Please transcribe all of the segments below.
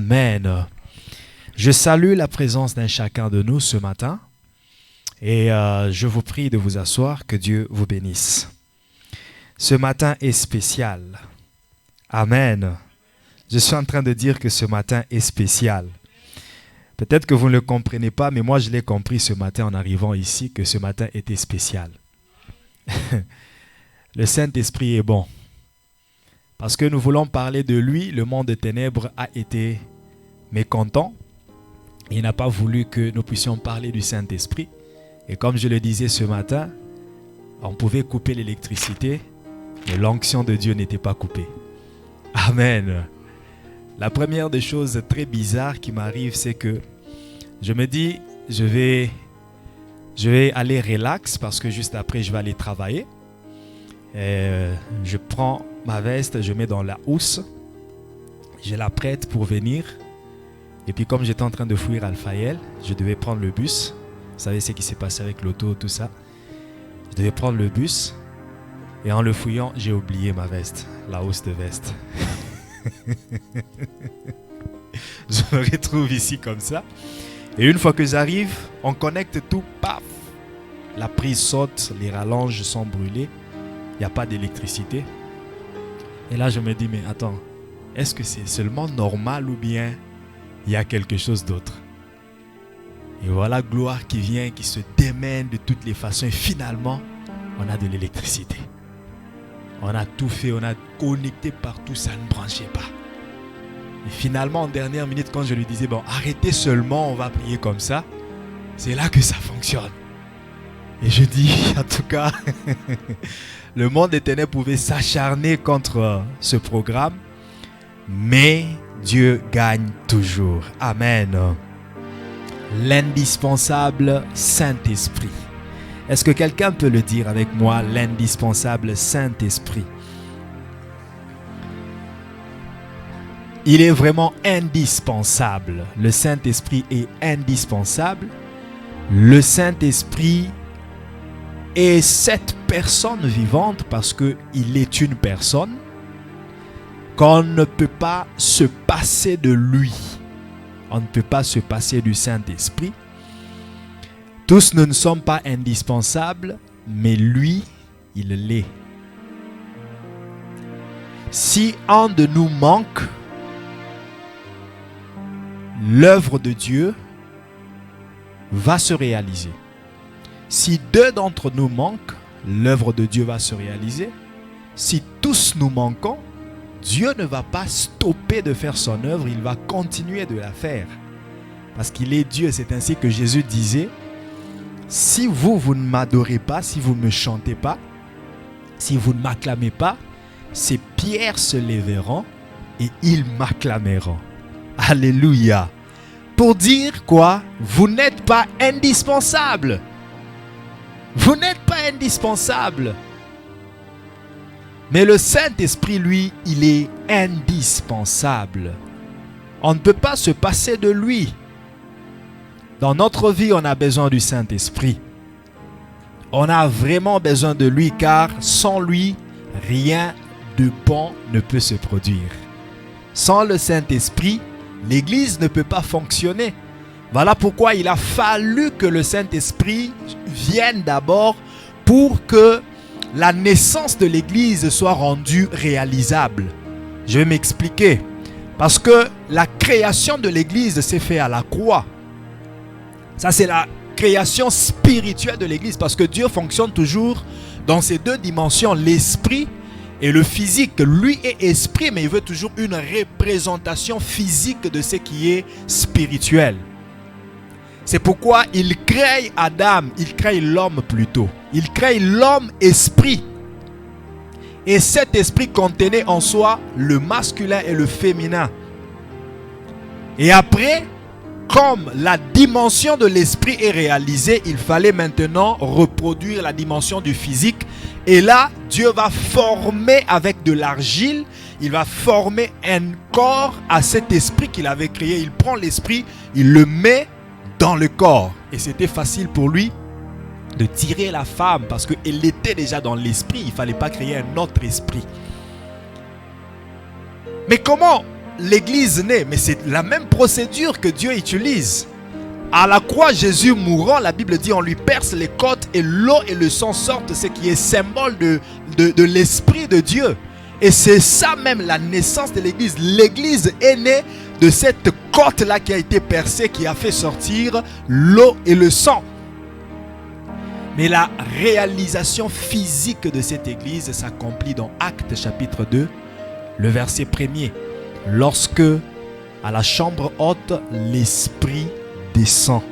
Amen. Je salue la présence d'un chacun de nous ce matin et je vous prie de vous asseoir, que Dieu vous bénisse. Ce matin est spécial. Amen. Je suis en train de dire que ce matin est spécial. Peut-être que vous ne le comprenez pas, mais moi je l'ai compris ce matin en arrivant ici, que ce matin était spécial. Le Saint-Esprit est bon. Parce que nous voulons parler de lui, le monde des ténèbres a été mécontent. Il n'a pas voulu que nous puissions parler du Saint-Esprit. Et comme je le disais ce matin, on pouvait couper l'électricité, mais l'onction de Dieu n'était pas coupée. Amen. La première des choses très bizarres qui m'arrive, c'est que je me dis, je vais aller relax parce que juste après, je vais aller travailler. Et je prends ma veste, je mets dans la housse, je la prête pour venir. Et puis comme j'étais en train de fuir Alphaël, je devais prendre le bus. Vous savez ce qui s'est passé avec l'auto, tout ça. Je devais prendre le bus. Et en le fouillant, j'ai oublié ma veste, la housse de veste. Je me retrouve ici comme ça. Et une fois que j'arrive, on connecte tout, paf. La prise saute, les rallonges sont brûlées. Il n'y a pas d'électricité. Et là, je me dis, mais attends, est-ce que c'est seulement normal ou bien il y a quelque chose d'autre? Et voilà gloire qui vient, qui se démène de toutes les façons. Et finalement, on a de l'électricité. On a tout fait, on a connecté partout, ça ne branchait pas. Et finalement, en dernière minute, quand je lui disais, bon, arrêtez seulement, on va prier comme ça, c'est là que ça fonctionne. Et je dis, en tout cas, le monde des ténèbres pouvait s'acharner contre ce programme, mais Dieu gagne toujours. Amen. L'indispensable Saint-Esprit. Est-ce que quelqu'un peut le dire avec moi, l'indispensable Saint-Esprit? Il est vraiment indispensable. Le Saint-Esprit est indispensable. Le Saint-Esprit est cette personne vivante parce qu'il est une personne qu'on ne peut pas se passer de lui. On ne peut pas se passer du Saint-Esprit. Tous nous ne sommes pas indispensables, mais lui, il l'est. Si un de nous manque, l'œuvre de Dieu va se réaliser. Si deux d'entre nous manquent, l'œuvre de Dieu va se réaliser. Si tous nous manquons, Dieu ne va pas stopper de faire son œuvre, il va continuer de la faire. Parce qu'il est Dieu, c'est ainsi que Jésus disait, si vous ne m'adorez pas, si vous ne me chantez pas, si vous ne m'acclamez pas, ces pierres se lèveront et ils m'acclameront. Alléluia. Pour dire quoi? Vous n'êtes pas indispensable. Vous n'êtes pas indispensable. Mais le Saint-Esprit, lui, il est indispensable. On ne peut pas se passer de lui. Dans notre vie, on a besoin du Saint-Esprit. On a vraiment besoin de lui car sans lui, rien de bon ne peut se produire. Sans le Saint-Esprit, l'Église ne peut pas fonctionner. Voilà pourquoi il a fallu que le Saint-Esprit vienne d'abord pour que la naissance de l'Église soit rendue réalisable. Je vais m'expliquer. Parce que la création de l'Église s'est faite à la croix. Ça, c'est la création spirituelle de l'Église. Parce que Dieu fonctionne toujours dans ces deux dimensions, l'esprit et le physique. Lui est esprit, mais il veut toujours une représentation physique de ce qui est spirituel. C'est pourquoi il crée Adam, il crée l'homme plutôt. Il crée l'homme esprit. Et cet esprit contenait en soi le masculin et le féminin. Et après, comme la dimension de l'esprit est réalisée, il fallait maintenant reproduire la dimension du physique. Et là, Dieu va former avec de l'argile, il va former un corps à cet esprit qu'il avait créé. Il prend l'esprit, il le met dans le corps. Et c'était facile pour lui de tirer la femme parce qu'elle était déjà dans l'esprit. Il ne fallait pas créer un autre esprit. Mais comment l'Église naît, mais c'est la même procédure que Dieu utilise. À la croix, Jésus mourant, la Bible dit on lui perce les côtes et l'eau et le sang sortent, ce qui est symbole de l'Esprit de Dieu. Et c'est ça même la naissance de l'Église. L'Église est née de cette côte-là qui a été percée, qui a fait sortir l'eau et le sang. Mais la réalisation physique de cette Église s'accomplit dans Actes chapitre 2, le verset 1er. Lorsque, à la chambre haute, l'Esprit descend.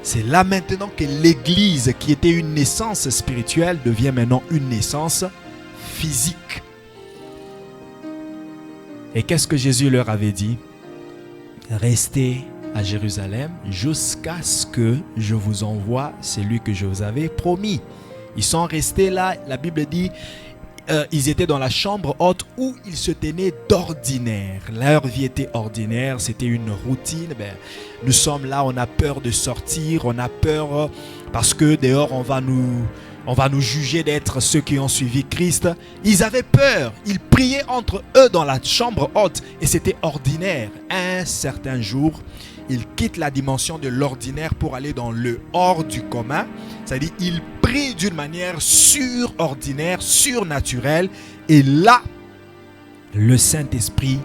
C'est là maintenant que l'Église, qui était une naissance spirituelle, devient maintenant une naissance physique. Et qu'est-ce que Jésus leur avait dit? Restez à Jérusalem jusqu'à ce que je vous envoie celui que je vous avais promis. Ils sont restés là, la Bible dit, ils étaient dans la chambre haute où ils se tenaient d'ordinaire. Leur vie était ordinaire, c'était une routine. Nous sommes là, on a peur de sortir, on a peur parce que dehors on va nous juger d'être ceux qui ont suivi Christ. Ils avaient peur, ils priaient entre eux dans la chambre haute et c'était ordinaire. Un certain jour, ils quittent la dimension de l'ordinaire pour aller dans le hors du commun. C'est-à-dire ils prient d'une manière surordinaire, surnaturelle. Et là, le Saint-Esprit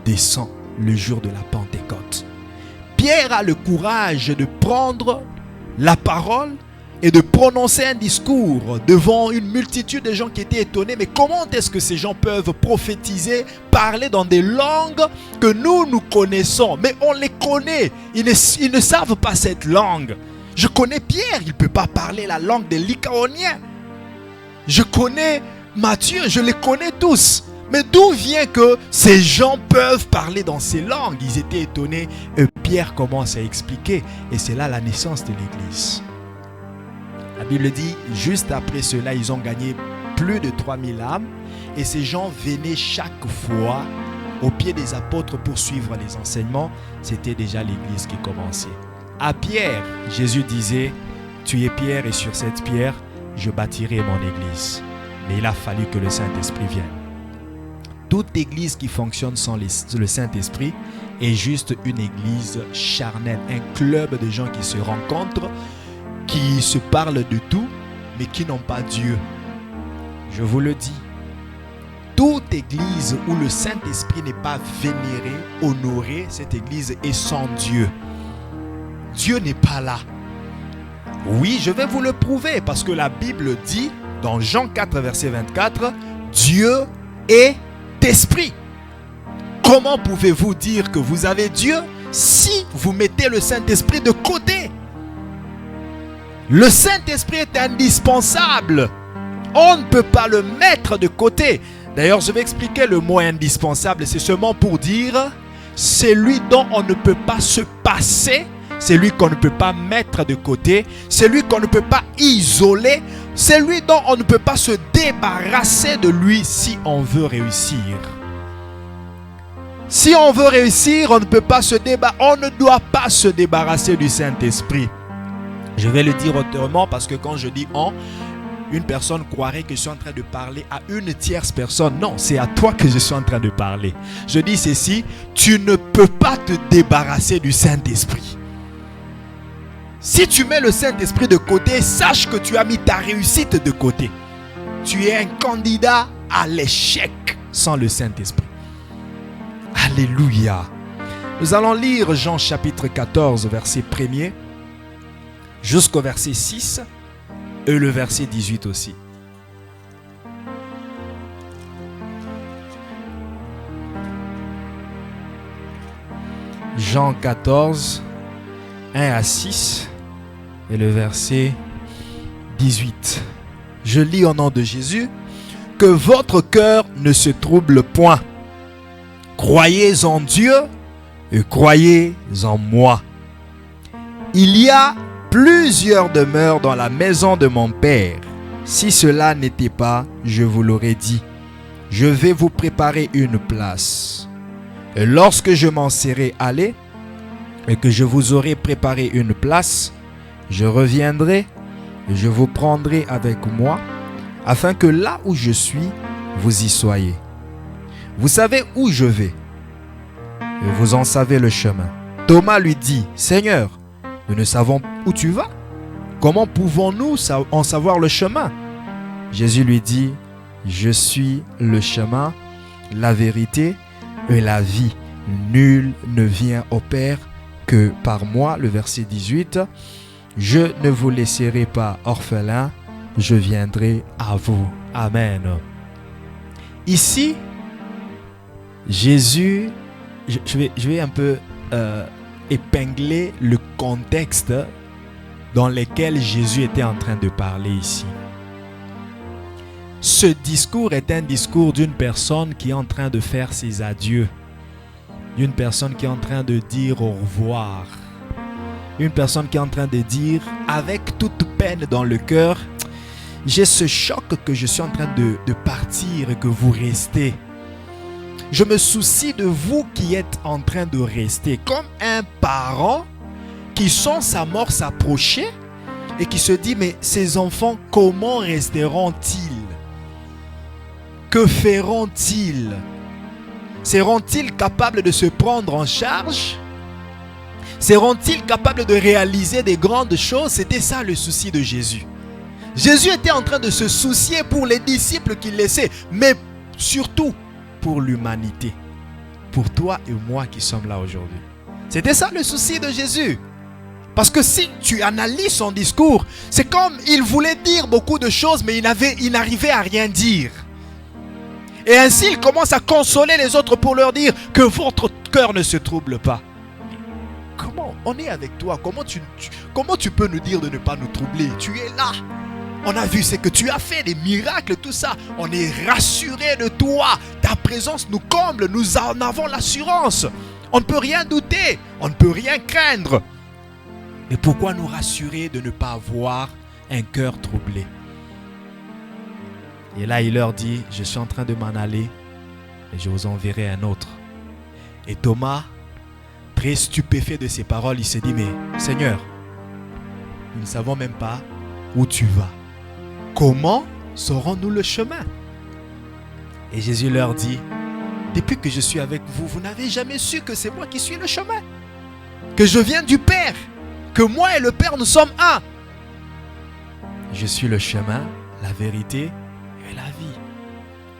descend le jour de la Pentecôte. Pierre a le courage de prendre la parole et de prononcer un discours devant une multitude de gens qui étaient étonnés. Mais comment est-ce que ces gens peuvent prophétiser, parler dans des langues que nous connaissons? Mais on les connaît. Ils ne savent pas cette langue. Je connais Pierre, il ne peut pas parler la langue des Lycaoniens. Je connais Matthieu, je les connais tous. Mais d'où vient que ces gens peuvent parler dans ces langues? Ils étaient étonnés. Et Pierre commence à expliquer. Et c'est là la naissance de l'Église. La Bible dit, juste après cela, ils ont gagné plus de 3000 âmes. Et ces gens venaient chaque fois au pied des apôtres pour suivre les enseignements. C'était déjà l'Église qui commençait. À Pierre, Jésus disait, tu es Pierre et sur cette pierre, je bâtirai mon Église. Mais il a fallu que le Saint-Esprit vienne. Toute Église qui fonctionne sans le Saint-Esprit est juste une Église charnelle, un club de gens qui se rencontrent, qui se parlent de tout, mais qui n'ont pas Dieu. Je vous le dis, toute église où le Saint-Esprit n'est pas vénéré, honoré, cette église est sans Dieu. Dieu n'est pas là. Oui, je vais vous le prouver, parce que la Bible dit, dans Jean 4, verset 24, Dieu est esprit. Comment pouvez-vous dire que vous avez Dieu si vous mettez le Saint-Esprit de côté? Le Saint-Esprit est indispensable. On ne peut pas le mettre de côté. D'ailleurs, je vais expliquer le mot indispensable. C'est seulement pour dire celui dont on ne peut pas se passer, celui qu'on ne peut pas mettre de côté, celui qu'on ne peut pas isoler, celui dont on ne peut pas se débarrasser de lui si on veut réussir. Si on veut réussir, on ne peut pas on ne doit pas se débarrasser du Saint-Esprit. Je vais le dire autrement parce que quand je dis on, une personne croirait que je suis en train de parler à une tierce personne. Non, c'est à toi que je suis en train de parler. Je dis ceci, tu ne peux pas te débarrasser du Saint-Esprit. Si tu mets le Saint-Esprit de côté, sache que tu as mis ta réussite de côté. Tu es un candidat à l'échec sans le Saint-Esprit. Alléluia. Nous allons lire Jean chapitre 14, verset 1er, jusqu'au verset 6 et le verset 18 aussi. Jean 14, 1 à 6 et le verset 18. Je lis au nom de Jésus. Que votre cœur ne se trouble point. Croyez en Dieu et croyez en moi. Il y a plusieurs demeures dans la maison de mon Père. Si cela n'était pas, je vous l'aurais dit. Je vais vous préparer une place. Et lorsque je m'en serai allé et que je vous aurai préparé une place, je reviendrai et je vous prendrai avec moi, afin que là où je suis, vous y soyez. Vous savez où je vais et vous en savez le chemin. Thomas lui dit, Seigneur, nous ne savons où tu vas. Comment pouvons-nous en savoir le chemin? Jésus lui dit, je suis le chemin, la vérité et la vie. Nul ne vient au Père que par moi. Le verset 18, je ne vous laisserai pas orphelins, je viendrai à vous. Amen. Ici, Jésus, je vais un peu épingler le contexte dans lequel Jésus était en train de parler ici. Ce discours est un discours d'une personne qui est en train de faire ses adieux, d'une personne qui est en train de dire au revoir, une personne qui est en train de dire avec toute peine dans le cœur, j'ai ce choc que je suis en train de partir et que vous restez. Je me soucie de vous qui êtes en train de rester, comme un parent qui sent sa mort s'approcher et qui se dit, mais ces enfants, comment resteront-ils? Que feront-ils? Seront-ils capables de se prendre en charge? Seront-ils capables de réaliser des grandes choses? C'était ça le souci de Jésus. Jésus était en train de se soucier pour les disciples qu'il laissait, mais surtout pour l'humanité, pour toi et moi qui sommes là aujourd'hui. C'était ça le souci de Jésus. Parce que si tu analyses son discours, c'est comme il voulait dire beaucoup de choses, mais il n'arrivait à rien dire. Et ainsi, il commence à consoler les autres pour leur dire que votre cœur ne se trouble pas. Comment on est avec toi? Comment tu peux nous dire de ne pas nous troubler? Tu es là. On a vu ce que tu as fait, des miracles, tout ça. On est rassuré de toi. Ta présence nous comble. Nous en avons l'assurance. On ne peut rien douter. On ne peut rien craindre. Mais pourquoi nous rassurer de ne pas avoir un cœur troublé? Et là, il leur dit, je suis en train de m'en aller et je vous enverrai un autre. Et Thomas, très stupéfait de ces paroles, il se dit, mais Seigneur, nous ne savons même pas où tu vas. Comment saurons-nous le chemin? Et Jésus leur dit, depuis que je suis avec vous, vous n'avez jamais su que c'est moi qui suis le chemin, que je viens du Père, que moi et le Père nous sommes un. Je suis le chemin, la vérité et la vie.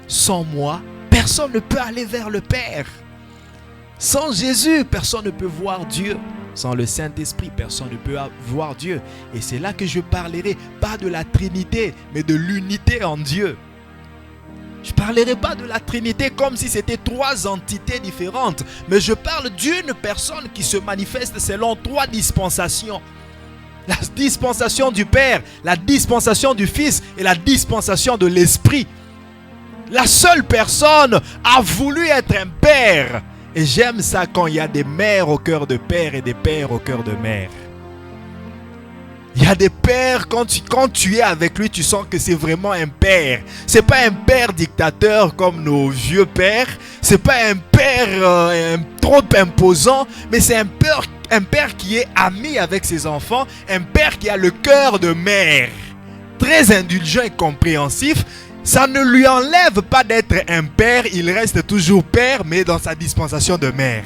Sans moi, personne ne peut aller vers le Père. Sans Jésus, personne ne peut voir Dieu. Sans le Saint-Esprit, personne ne peut voir Dieu. Et c'est là que je parlerai, pas de la Trinité, mais de l'unité en Dieu. Je ne parlerai pas de la Trinité comme si c'était trois entités différentes, mais je parle d'une personne qui se manifeste selon trois dispensations. La dispensation du Père, la dispensation du Fils et la dispensation de l'Esprit. La seule personne a voulu être un père. Et j'aime ça quand il y a des mères au cœur de père et des pères au cœur de mère. Il y a des pères, quand tu es avec lui, tu sens que c'est vraiment un père. C'est pas un père dictateur comme nos vieux pères. C'est pas un père trop imposant, mais c'est un père qui est ami avec ses enfants. Un père qui a le cœur de mère. Très indulgent et compréhensif. Ça ne lui enlève pas d'être un père, il reste toujours père, mais dans sa dispensation de mère.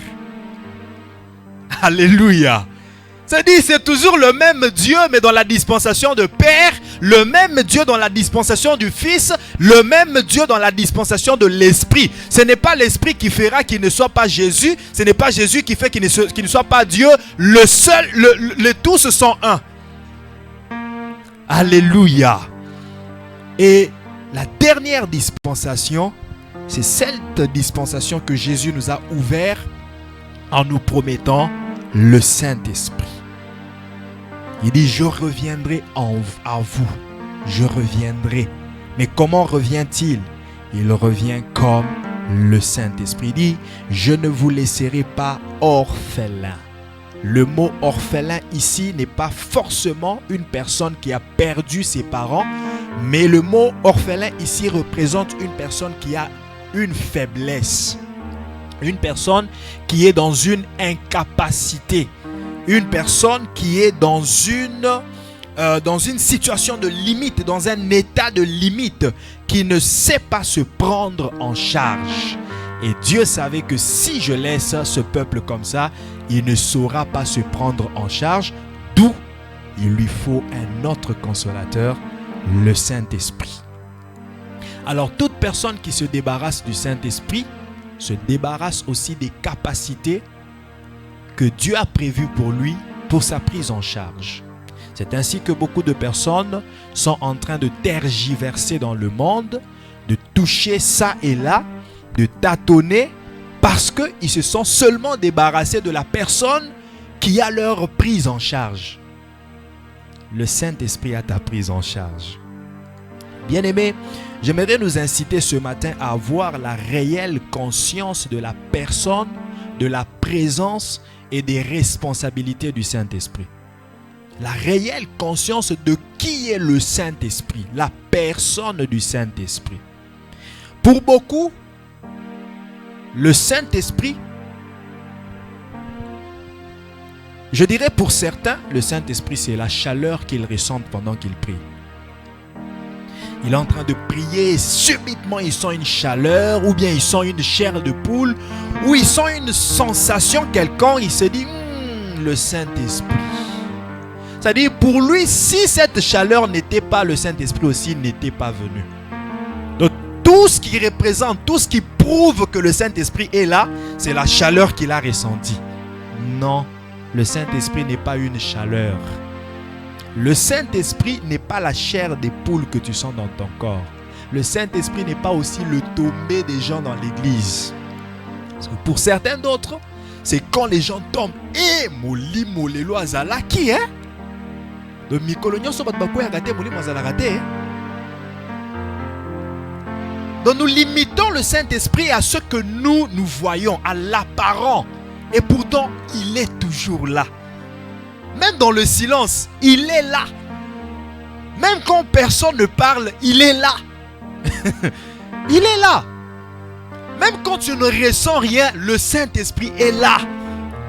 Alléluia. C'est-à-dire, c'est toujours le même Dieu, mais dans la dispensation de Père, le même Dieu dans la dispensation du Fils, le même Dieu dans la dispensation de l'Esprit. Ce n'est pas l'Esprit qui fera qu'il ne soit pas Jésus, ce n'est pas Jésus qui fait qu'il ne soit pas Dieu. Le seul, les tous sont un. Alléluia. Et la dernière dispensation, c'est cette dispensation que Jésus nous a ouverte en nous promettant le Saint-Esprit. Il dit, je reviendrai à vous. Je reviendrai. Mais comment revient-il? Il revient comme le Saint-Esprit. Il dit, je ne vous laisserai pas orphelins. Le mot orphelin ici n'est pas forcément une personne qui a perdu ses parents, mais le mot orphelin ici représente une personne qui a une faiblesse, une personne qui est dans une incapacité, une personne qui est dans une situation de limite, dans un état de limite, qui ne sait pas se prendre en charge, Et Dieu savait que si je laisse ce peuple comme ça, il ne saura pas se prendre en charge, d'où il lui faut un autre consolateur, le Saint-Esprit. Alors toute personne qui se débarrasse du Saint-Esprit se débarrasse aussi des capacités que Dieu a prévues pour lui, pour sa prise en charge. C'est ainsi que beaucoup de personnes sont en train de tergiverser dans le monde, de toucher ça et là, de tâtonner, parce qu'ils se sont seulement débarrassés de la personne qui a leur prise en charge. Le Saint-Esprit a ta prise en charge. Bien-aimés, j'aimerais nous inciter ce matin à avoir la réelle conscience de la personne, de la présence et des responsabilités du Saint-Esprit. La réelle conscience de qui est le Saint-Esprit, la personne du Saint-Esprit. Pour beaucoup, le Saint-Esprit, je dirais pour certains, le Saint-Esprit c'est la chaleur qu'ils ressentent pendant qu'ils prient. Il est en train de prier et subitement ils sentent une chaleur ou bien ils sentent une chair de poule ou ils sentent une sensation quelconque, il se dit le Saint-Esprit. C'est-à-dire pour lui, si cette chaleur n'était pas, le Saint-Esprit aussi n'était pas venu. Donc tout ce qui représente, tout ce qui prouve que le Saint-Esprit est là, c'est la chaleur qu'il a ressentie. Non, le Saint-Esprit n'est pas une chaleur. Le Saint-Esprit n'est pas la chair des poules que tu sens dans ton corps. Le Saint-Esprit n'est pas aussi le tombé des gens dans l'église. Parce que pour certains d'autres, c'est quand les gens tombent. Eh, moli molelo azala qui hein? De mikolonyo so bat bakoya gate moli mazala gate. Donc nous limitons le Saint-Esprit à ce que nous voyons, à l'apparent. Et pourtant, il est toujours là. Même dans le silence, il est là. Même quand personne ne parle, il est là. Il est là. Même quand tu ne ressens rien, le Saint-Esprit est là.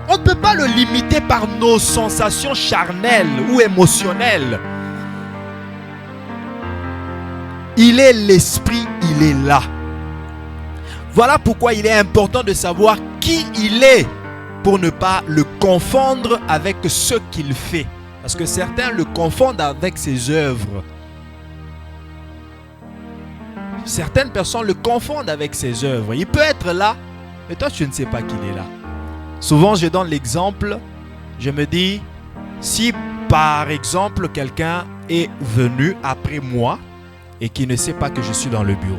On ne peut pas le limiter par nos sensations charnelles ou émotionnelles. Il est l'Esprit, il est là. Voilà pourquoi il est important de savoir qui il est pour ne pas le confondre avec ce qu'il fait. Parce que certains le confondent avec ses œuvres. Certaines personnes le confondent avec ses œuvres. Il peut être là, mais toi tu ne sais pas qu'il est là. Souvent je donne l'exemple, je me dis, si par exemple quelqu'un est venu après moi et qui ne sait pas que je suis dans le bureau.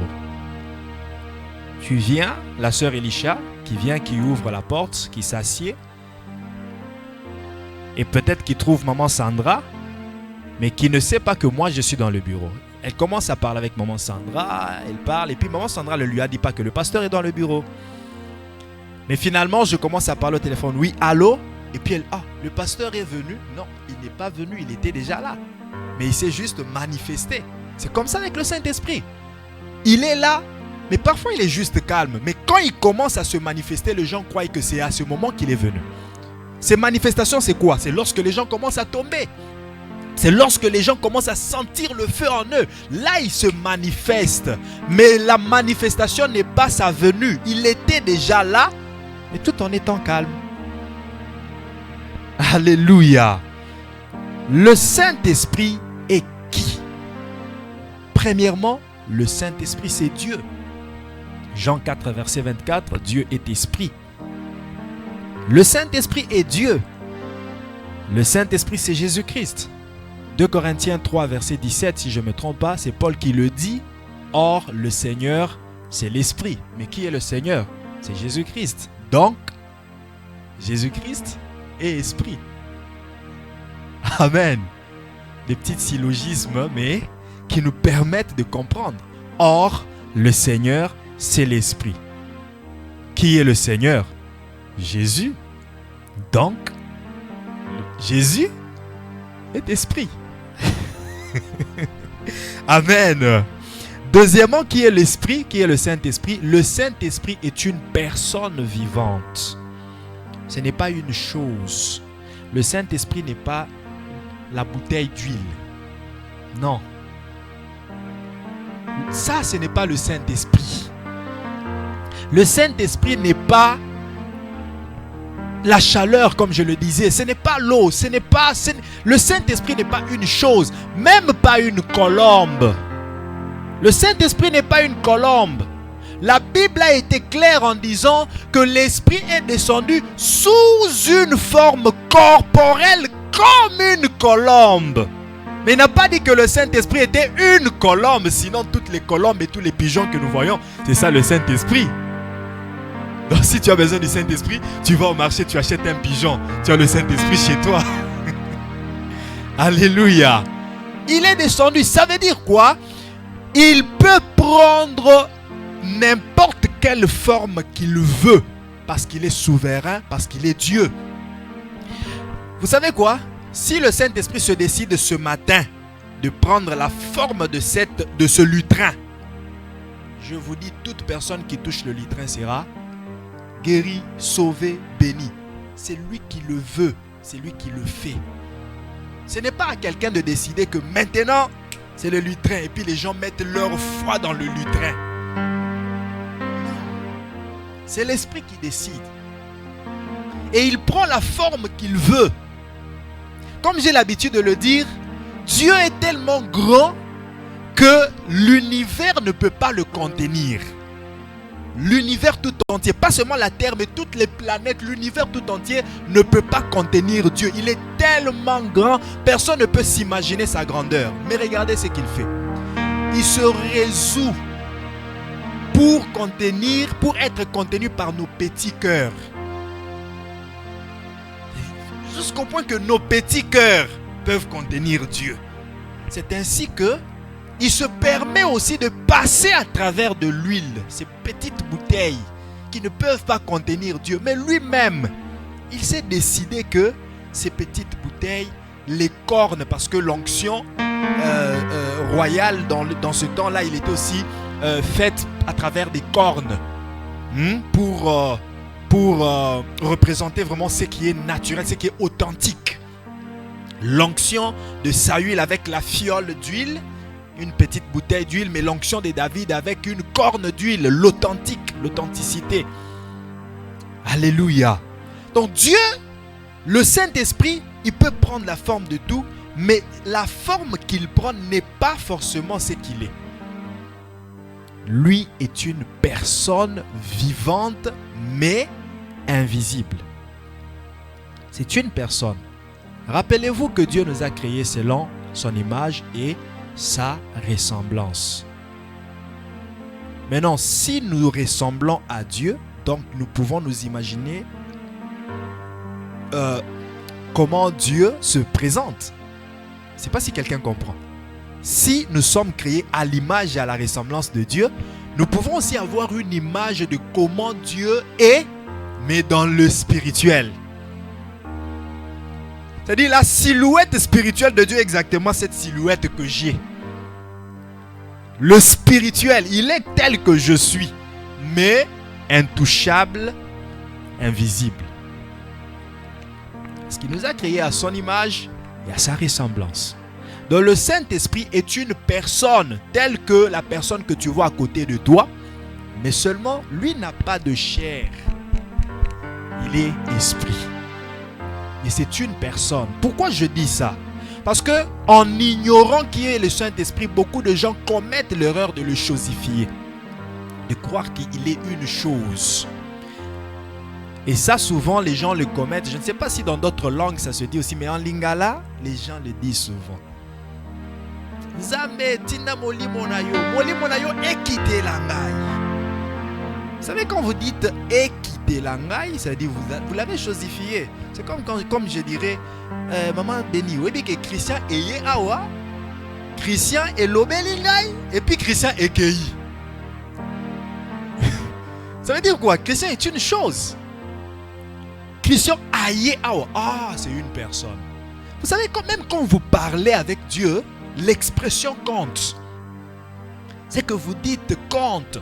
Tu viens, la sœur Elisha, qui vient, qui ouvre la porte, qui s'assied. Et peut-être qu'il trouve maman Sandra, mais qui ne sait pas que moi je suis dans le bureau. Elle commence à parler avec maman Sandra, elle parle, et puis maman Sandra ne lui a dit pas que le pasteur est dans le bureau. Mais finalement, je commence à parler au téléphone. Oui, allô? Et puis elle, le pasteur est venu. Non, il n'est pas venu, il était déjà là. Mais il s'est juste manifesté. C'est comme ça avec le Saint-Esprit. Il est là, mais parfois il est juste calme. Mais quand il commence à se manifester, les gens croient que c'est à ce moment qu'il est venu. Ces manifestations, c'est quoi? C'est lorsque les gens commencent à tomber. C'est lorsque les gens commencent à sentir le feu en eux. Là, il se manifeste. Mais la manifestation n'est pas sa venue. Il était déjà là, mais tout en étant calme. Alléluia. Le Saint-Esprit est qui? Premièrement, le Saint-Esprit, c'est Dieu. Jean 4, verset 24, Dieu est esprit. Le Saint-Esprit est Dieu. Le Saint-Esprit, c'est Jésus-Christ. 2 Corinthiens 3, verset 17, si je ne me trompe pas, c'est Paul qui le dit. Or, le Seigneur, c'est l'Esprit. Mais qui est le Seigneur? C'est Jésus-Christ. Donc, Jésus-Christ est Esprit. Amen. Des petits syllogismes, mais qui nous permettent de comprendre. Or, le Seigneur, c'est l'Esprit. Qui est le Seigneur? Jésus. Donc, Jésus est Esprit. Amen. Deuxièmement, qui est l'Esprit? Qui est le Saint-Esprit? Le Saint-Esprit est une personne vivante. Ce n'est pas une chose. Le Saint-Esprit n'est pas la bouteille d'huile. Non. Ça, ce n'est pas le Saint-Esprit. Le Saint-Esprit n'est pas la chaleur, comme je le disais. Ce n'est pas l'eau. Le Saint-Esprit n'est pas une chose. Même pas une colombe. Le Saint-Esprit n'est pas une colombe. La Bible a été claire en disant que l'Esprit est descendu sous une forme corporelle comme une colombe. Mais il n'a pas dit que le Saint-Esprit était une colombe. Sinon, toutes les colombes et tous les pigeons que nous voyons, c'est ça le Saint-Esprit. Donc si tu as besoin du Saint-Esprit, tu vas au marché, tu achètes un pigeon. Tu as le Saint-Esprit chez toi. Alléluia. Il est descendu. Ça veut dire quoi? Il peut prendre n'importe quelle forme qu'il veut. Parce qu'il est souverain, parce qu'il est Dieu. Vous savez quoi? Si le Saint-Esprit se décide ce matin de prendre la forme de ce lutrin, je vous dis, toute personne qui touche le lutrin sera guéri, sauvé, béni. C'est lui qui le veut, c'est lui qui le fait. Ce n'est pas à quelqu'un de décider que maintenant c'est le lutrin et puis les gens mettent leur foi dans le lutrin. Non, c'est l'Esprit qui décide. Et il prend la forme qu'il veut. Comme j'ai l'habitude de le dire, Dieu est tellement grand que l'univers ne peut pas le contenir. L'univers tout entier, pas seulement la Terre, mais toutes les planètes, l'univers tout entier ne peut pas contenir Dieu. Il est tellement grand, personne ne peut s'imaginer sa grandeur. Mais regardez ce qu'il fait. Il se résout pour être contenu par nos petits cœurs. Jusqu'au point que nos petits cœurs peuvent contenir Dieu. C'est ainsi que il se permet aussi de passer à travers de l'huile, ces petites bouteilles qui ne peuvent pas contenir Dieu. Mais lui-même, il s'est décidé que ces petites bouteilles, les cornes, parce que l'onction royale dans ce temps-là, il était aussi faite à travers des cornes pour représenter vraiment ce qui est naturel, ce qui est authentique. L'onction de Saül avec la fiole d'huile, une petite bouteille d'huile, mais l'onction de David avec une corne d'huile, l'authenticité. Alléluia. Donc Dieu, le Saint-Esprit, il peut prendre la forme de tout, mais la forme qu'il prend n'est pas forcément ce qu'il est. Lui est une personne vivante, mais invisible. C'est une personne. Rappelez-vous que Dieu nous a créés selon son image et sa ressemblance. Maintenant, si nous ressemblons à Dieu, donc nous pouvons nous imaginer comment Dieu se présente. Je ne sais pas si quelqu'un comprend. Si nous sommes créés à l'image et à la ressemblance de Dieu, nous pouvons aussi avoir une image de comment Dieu est, mais dans le spirituel. C'est-à-dire la silhouette spirituelle de Dieu, exactement cette silhouette que j'ai. Le spirituel, il est tel que je suis, mais intouchable, invisible. Parce qu'il nous a créés à son image et à sa ressemblance. Donc le Saint-Esprit est une personne telle que la personne que tu vois à côté de toi, mais seulement lui n'a pas de chair. Il est esprit. Et c'est une personne. Pourquoi je dis ça? Parce que en ignorant qui est le Saint-Esprit, beaucoup de gens commettent l'erreur de le chosifier, de croire qu'il est une chose. Et ça, souvent, les gens le commettent. Je ne sais pas si dans d'autres langues ça se dit aussi, mais en lingala, les gens le disent souvent. Zambe tina molimonayo, molimonayo ekite langai. Vous savez, quand vous dites ekite langai, ça veut dire vous l'avez chosifié. C'est comme je dirais, maman béni, vous dites que Christian est awa, Christian est l'obélingai, et puis Christian est kei. Ça veut dire quoi? Christian est une chose. Christian aye awa, c'est une personne. Vous savez, même quand vous parlez avec Dieu, l'expression compte. C'est que vous dites compte.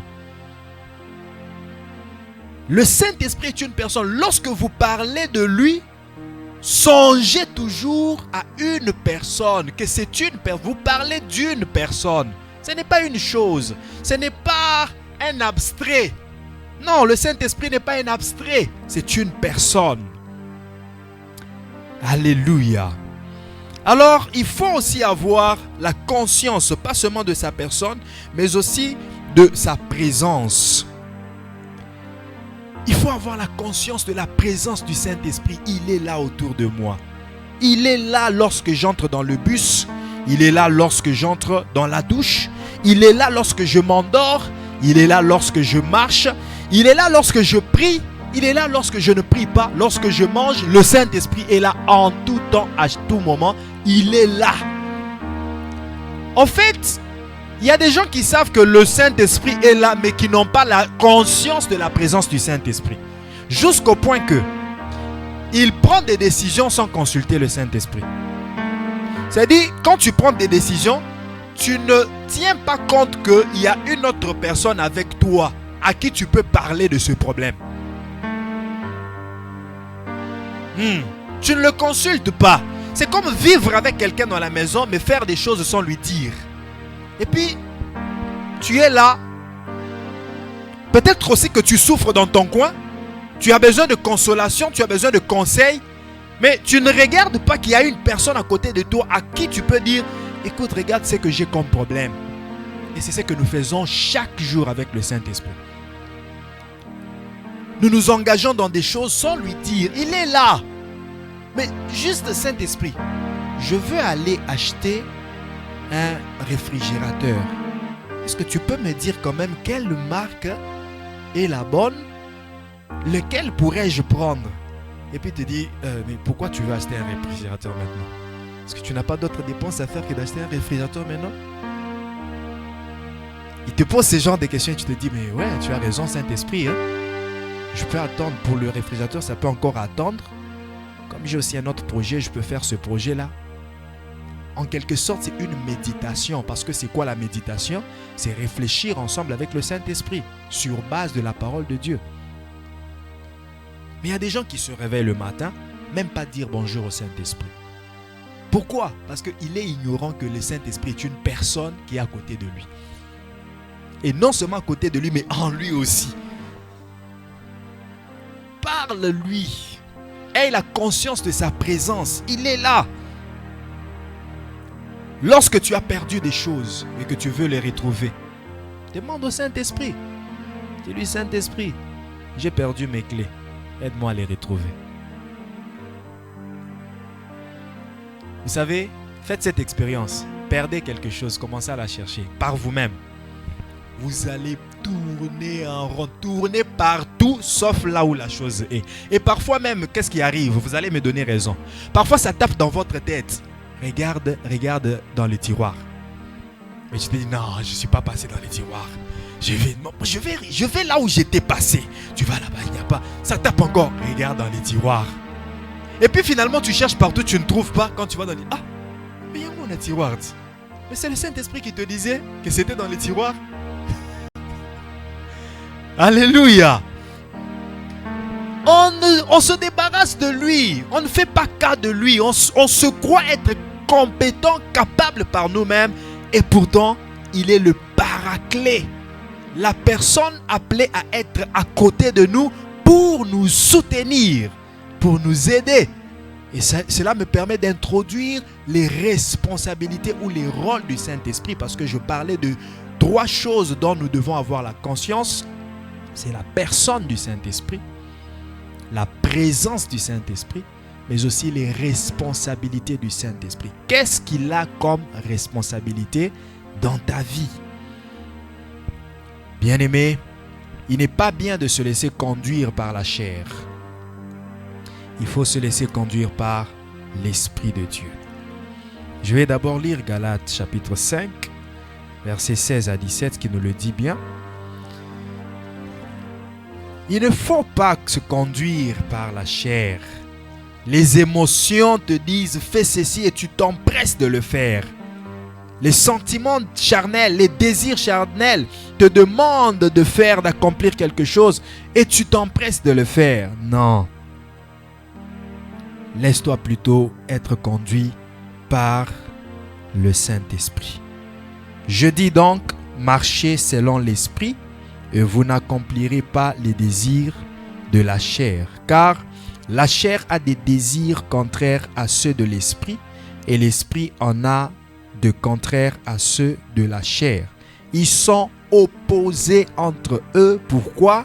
Le Saint-Esprit est une personne. Lorsque vous parlez de lui, songez toujours à une personne. Que c'est une personne. Vous parlez d'une personne. Ce n'est pas une chose. Ce n'est pas un abstrait. Non, le Saint-Esprit n'est pas un abstrait, c'est une personne. Alléluia. Alors, il faut aussi avoir la conscience, pas seulement de sa personne, mais aussi de sa présence. Il faut avoir la conscience de la présence du Saint-Esprit. Il est là autour de moi. Il est là lorsque j'entre dans le bus. Il est là lorsque j'entre dans la douche. Il est là lorsque je m'endors. Il est là lorsque je marche. Il est là lorsque je prie. Il est là lorsque je ne prie pas. Lorsque je mange, le Saint-Esprit est là en tout temps, à tout moment. Il est là. En fait, il y a des gens qui savent que le Saint-Esprit est là, mais qui n'ont pas la conscience de la présence du Saint-Esprit. Jusqu'au point que il prend des décisions sans consulter le Saint-Esprit. C'est-à-dire, quand tu prends des décisions, tu ne tiens pas compte qu'il y a une autre personne avec toi à qui tu peux parler de ce problème. Tu ne le consultes pas. C'est comme vivre avec quelqu'un dans la maison, mais faire des choses sans lui dire. Et puis, tu es là. Peut-être aussi que tu souffres dans ton coin. Tu as besoin de consolation, tu as besoin de conseils. Mais tu ne regardes pas qu'il y a une personne à côté de toi à qui tu peux dire, écoute, regarde ce que j'ai comme problème. Et c'est ce que nous faisons chaque jour avec le Saint-Esprit. Nous nous engageons dans des choses sans lui dire, il est là. Mais juste Saint-Esprit, je veux aller acheter un réfrigérateur. Est-ce que tu peux me dire quand même quelle marque est la bonne? Lequel pourrais-je prendre? Et puis il te dit, mais pourquoi tu veux acheter un réfrigérateur maintenant? Est-ce que tu n'as pas d'autres dépenses à faire que d'acheter un réfrigérateur maintenant? Il te pose ce genre de questions et tu te dis, mais ouais, tu as raison Saint-Esprit. Je peux attendre pour le réfrigérateur, ça peut encore attendre. Comme j'ai aussi un autre projet, je peux faire ce projet-là. En quelque sorte, c'est une méditation. Parce que c'est quoi la méditation? C'est réfléchir ensemble avec le Saint-Esprit sur base de la parole de Dieu. Mais il y a des gens qui se réveillent le matin, même pas dire bonjour au Saint-Esprit. Pourquoi? Parce qu'il est ignorant que le Saint-Esprit est une personne qui est à côté de lui. Et non seulement à côté de lui, mais en lui aussi. Parle-lui. Aie la conscience de sa présence. Il est là. Lorsque tu as perdu des choses et que tu veux les retrouver, demande au Saint-Esprit. Dis-lui, Saint-Esprit, j'ai perdu mes clés. Aide-moi à les retrouver. Vous savez, faites cette expérience. Perdez quelque chose, commencez à la chercher par vous-même. Vous allez tourner en rond, tourner partout sauf là où la chose est. Et parfois même, qu'est-ce qui arrive? Vous allez me donner raison. Parfois, ça tape dans votre tête. Regarde dans les tiroirs. Et tu te dis, non, je ne suis pas passé dans les tiroirs. Je vais là où j'étais passé. Tu vas là-bas, il n'y a pas. Ça tape encore. Regarde dans les tiroirs. Et puis finalement, tu cherches partout, tu ne trouves pas. Quand tu vas dans les... Ah, mais il y a où les tiroirs? Mais c'est le Saint-Esprit qui te disait que c'était dans les tiroirs. Alléluia. On se débarrasse de lui. On ne fait pas cas de lui. On se croit être compétent, capable par nous-mêmes. Et pourtant, il est le paraclet. La personne appelée à être à côté de nous pour nous soutenir, pour nous aider. Et cela me permet d'introduire les responsabilités ou les rôles du Saint-Esprit. Parce que je parlais de 3 choses dont nous devons avoir la conscience. C'est la personne du Saint-Esprit, la présence du Saint-Esprit, mais aussi les responsabilités du Saint-Esprit. Qu'est-ce qu'il a comme responsabilité dans ta vie? Bien-aimé, il n'est pas bien de se laisser conduire par la chair. Il faut se laisser conduire par l'Esprit de Dieu. Je vais d'abord lire Galates chapitre 5, versets 16 à 17 qui nous le dit bien. Il ne faut pas se conduire par la chair. Les émotions te disent fais ceci et tu t'empresses de le faire. Les sentiments charnels, les désirs charnels te demandent de faire, d'accomplir quelque chose et tu t'empresses de le faire. Non. Laisse-toi plutôt être conduit par le Saint-Esprit. Je dis donc, marchez selon l'Esprit et vous n'accomplirez pas les désirs de la chair. Car la chair a des désirs contraires à ceux de l'esprit, et l'esprit en a de contraires à ceux de la chair. Ils sont opposés entre eux. Pourquoi?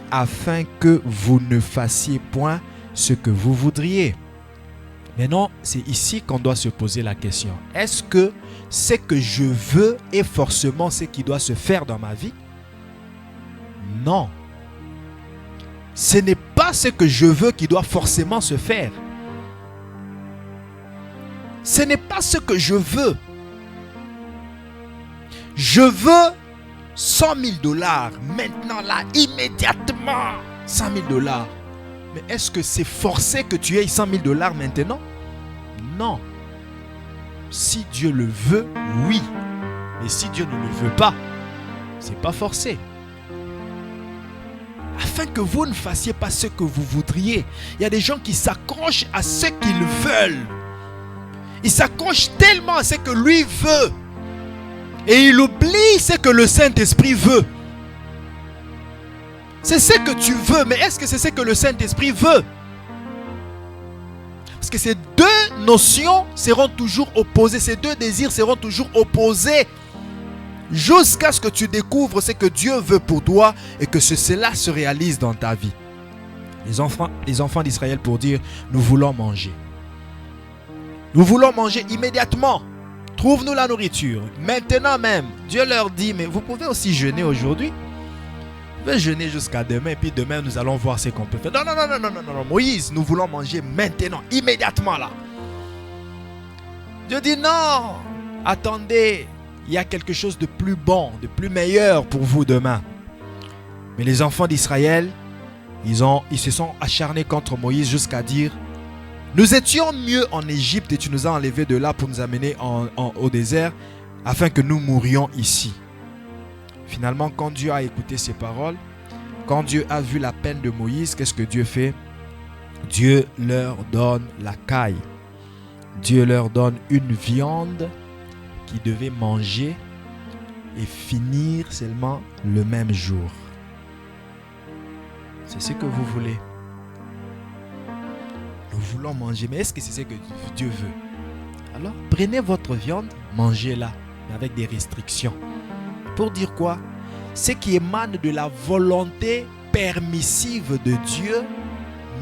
Afin que vous ne fassiez point ce que vous voudriez. Maintenant, c'est ici qu'on doit se poser la question. Est-ce que ce que je veux est forcément ce qui doit se faire dans ma vie? Non. Ce n'est pas ce que je veux qui doit forcément se faire. Ce n'est pas ce que je veux. Je veux 100 000 dollars maintenant, là, immédiatement. 100 000 dollars. Mais est-ce que c'est forcé que tu aies 100 000 dollars maintenant? Non. Si Dieu le veut, oui. Mais si Dieu ne le veut pas, c'est pas forcé. Afin que vous ne fassiez pas ce que vous voudriez. Il y a des gens qui s'accrochent à ce qu'ils veulent. Ils s'accrochent tellement à ce que lui veut. Et il oublie ce que le Saint-Esprit veut. C'est ce que tu veux, mais est-ce que c'est ce que le Saint-Esprit veut? Parce que ces deux notions seront toujours opposées, ces deux désirs seront toujours opposés jusqu'à ce que tu découvres ce que Dieu veut pour toi et que cela se réalise dans ta vie. Les enfants d'Israël pour dire, nous voulons manger. Nous voulons manger immédiatement. Trouve-nous la nourriture. Maintenant même. Dieu leur dit, mais vous pouvez aussi jeûner aujourd'hui. Vous pouvez jeûner jusqu'à demain. Et puis demain, nous allons voir ce qu'on peut faire. Non. Moïse, nous voulons manger maintenant. Immédiatement là. Dieu dit, non. Attendez. Il y a quelque chose de plus bon, de plus meilleur pour vous demain. Mais les enfants d'Israël, ils se sont acharnés contre Moïse jusqu'à dire, nous étions mieux en Égypte et tu nous as enlevés de là pour nous amener au désert afin que nous mourions ici. Finalement, quand Dieu a écouté ces paroles, quand Dieu a vu la peine de Moïse, qu'est-ce que Dieu fait? Dieu leur donne la caille. Dieu leur donne une viande qu'ils devaient manger et finir seulement le même jour. C'est ce que vous voulez. Nous voulons manger, mais est-ce que c'est ce que Dieu veut? Alors, prenez votre viande, mangez-la, mais avec des restrictions. Pour dire quoi? Ce qui émane de la volonté permissive de Dieu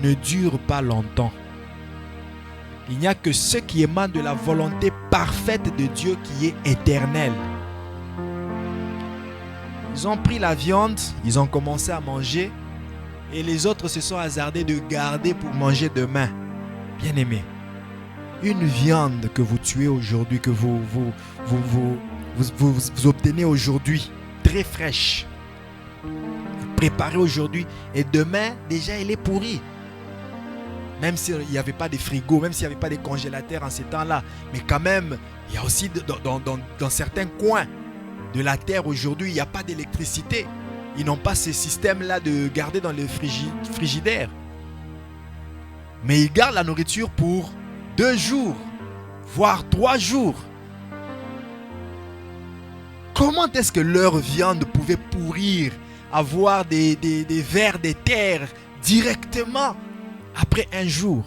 ne dure pas longtemps. Il n'y a que ce qui émane de la volonté parfaite de Dieu qui est éternelle. Ils ont pris la viande, ils ont commencé à manger et les autres se sont hasardés de garder pour manger demain. Bien-aimés, une viande que vous tuez aujourd'hui, que vous obtenez aujourd'hui, très fraîche, vous préparez aujourd'hui et demain, déjà, elle est pourrie. Même s'il n'y avait pas de frigo, même s'il n'y avait pas de congélateur en ces temps-là. Mais quand même, il y a aussi dans certains coins de la terre aujourd'hui, il n'y a pas d'électricité. Ils n'ont pas ces systèmes-là de garder dans le frigidaire. Mais ils gardent la nourriture pour 2 jours, voire 3 jours. Comment est-ce que leur viande pouvait pourrir, avoir des vers de terre directement après un jour?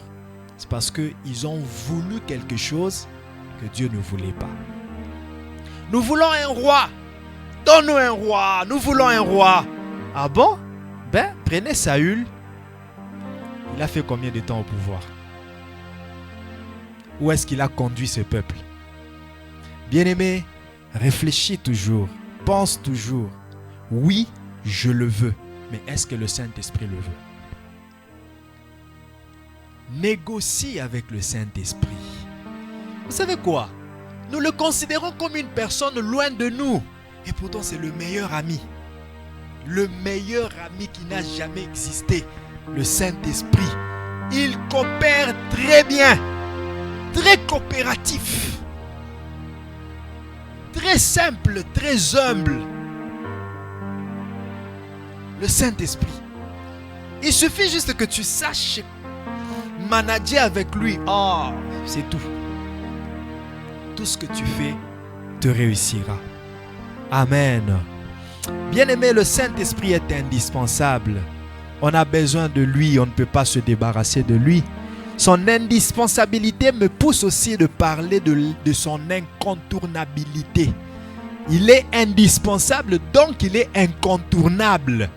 C'est parce qu'ils ont voulu quelque chose que Dieu ne voulait pas. Nous voulons un roi. Donne-nous un roi. Nous voulons un roi. Ah bon? Prenez Saül. Il a fait combien de temps au pouvoir? Où est-ce qu'il a conduit ce peuple? Bien-aimé, réfléchis toujours. Pense toujours. Oui, je le veux. Mais est-ce que le Saint-Esprit le veut? Négocie avec le Saint-Esprit. Vous savez quoi? Nous le considérons comme une personne loin de nous. Et pourtant, c'est le meilleur ami. Le meilleur ami qui n'a jamais existé. Le Saint-Esprit. Il coopère très bien. Très coopératif. Très simple, très humble. Le Saint-Esprit. Il suffit juste que tu saches manager avec lui. Oh, c'est tout. Tout ce que tu fais te réussira. Amen. Bien-aimé, le Saint-Esprit est indispensable. On a besoin de lui, on ne peut pas se débarrasser de lui. Son indispensabilité me pousse aussi de parler de son incontournabilité. Il est indispensable, donc il est incontournable.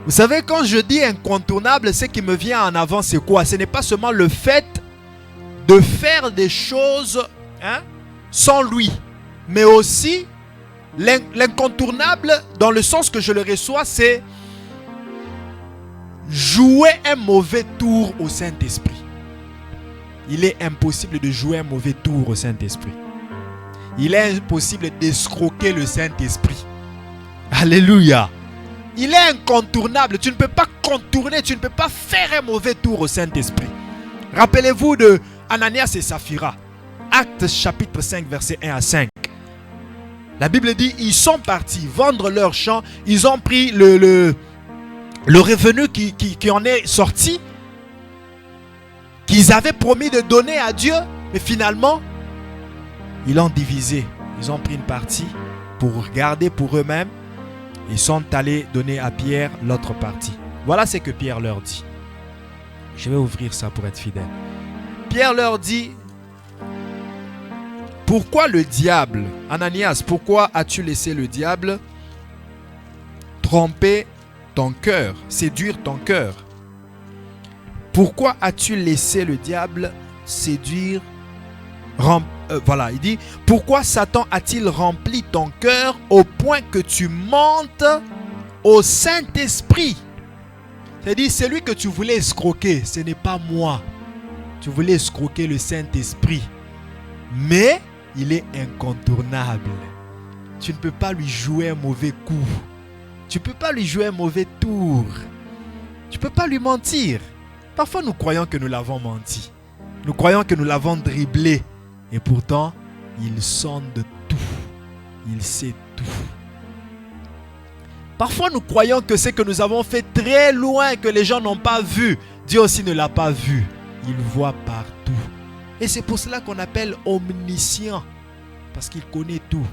Vous savez, quand je dis incontournable, ce qui me vient en avant, c'est quoi? Ce n'est pas seulement le fait de faire des choses sans lui, mais aussi l'incontournable, dans le sens que je le reçois, c'est jouer un mauvais tour au Saint-Esprit. Il est impossible de jouer un mauvais tour au Saint-Esprit. Il est impossible d'escroquer le Saint-Esprit. Alléluia. Il est incontournable. Tu ne peux pas contourner, tu ne peux pas faire un mauvais tour au Saint-Esprit. Rappelez-vous de Ananias et Saphira. Actes chapitre 5, verset 1 à 5. La Bible dit, ils sont partis vendre leurs champs. Ils ont pris le revenu qui en est sorti, qu'ils avaient promis de donner à Dieu. Mais finalement, ils l'ont divisé. Ils ont pris une partie pour garder pour eux-mêmes. Ils sont allés donner à Pierre l'autre partie. Voilà ce que Pierre leur dit. Je vais ouvrir ça pour être fidèle. Pierre leur dit, pourquoi le diable, Ananias, pourquoi as-tu laissé le diable tromper ton cœur, séduire ton cœur? Pourquoi as-tu laissé le diable séduire? Voilà, il dit, pourquoi Satan a-t-il rempli ton cœur au point que tu montes au Saint-Esprit? C'est-à-dire, celui que tu voulais escroquer, ce n'est pas moi. Tu voulais escroquer le Saint-Esprit. Mais il est incontournable. Tu ne peux pas lui jouer un mauvais coup. Tu ne peux pas lui jouer un mauvais tour. Tu ne peux pas lui mentir. Parfois, nous croyons que nous l'avons menti. Nous croyons que nous l'avons dribblé. Et pourtant, il sonde tout. Il sait tout. Parfois, nous croyons que ce que nous avons fait très loin, que les gens n'ont pas vu, Dieu aussi ne l'a pas vu. Il voit partout. Et c'est pour cela qu'on appelle omniscient. Parce qu'il connaît tout.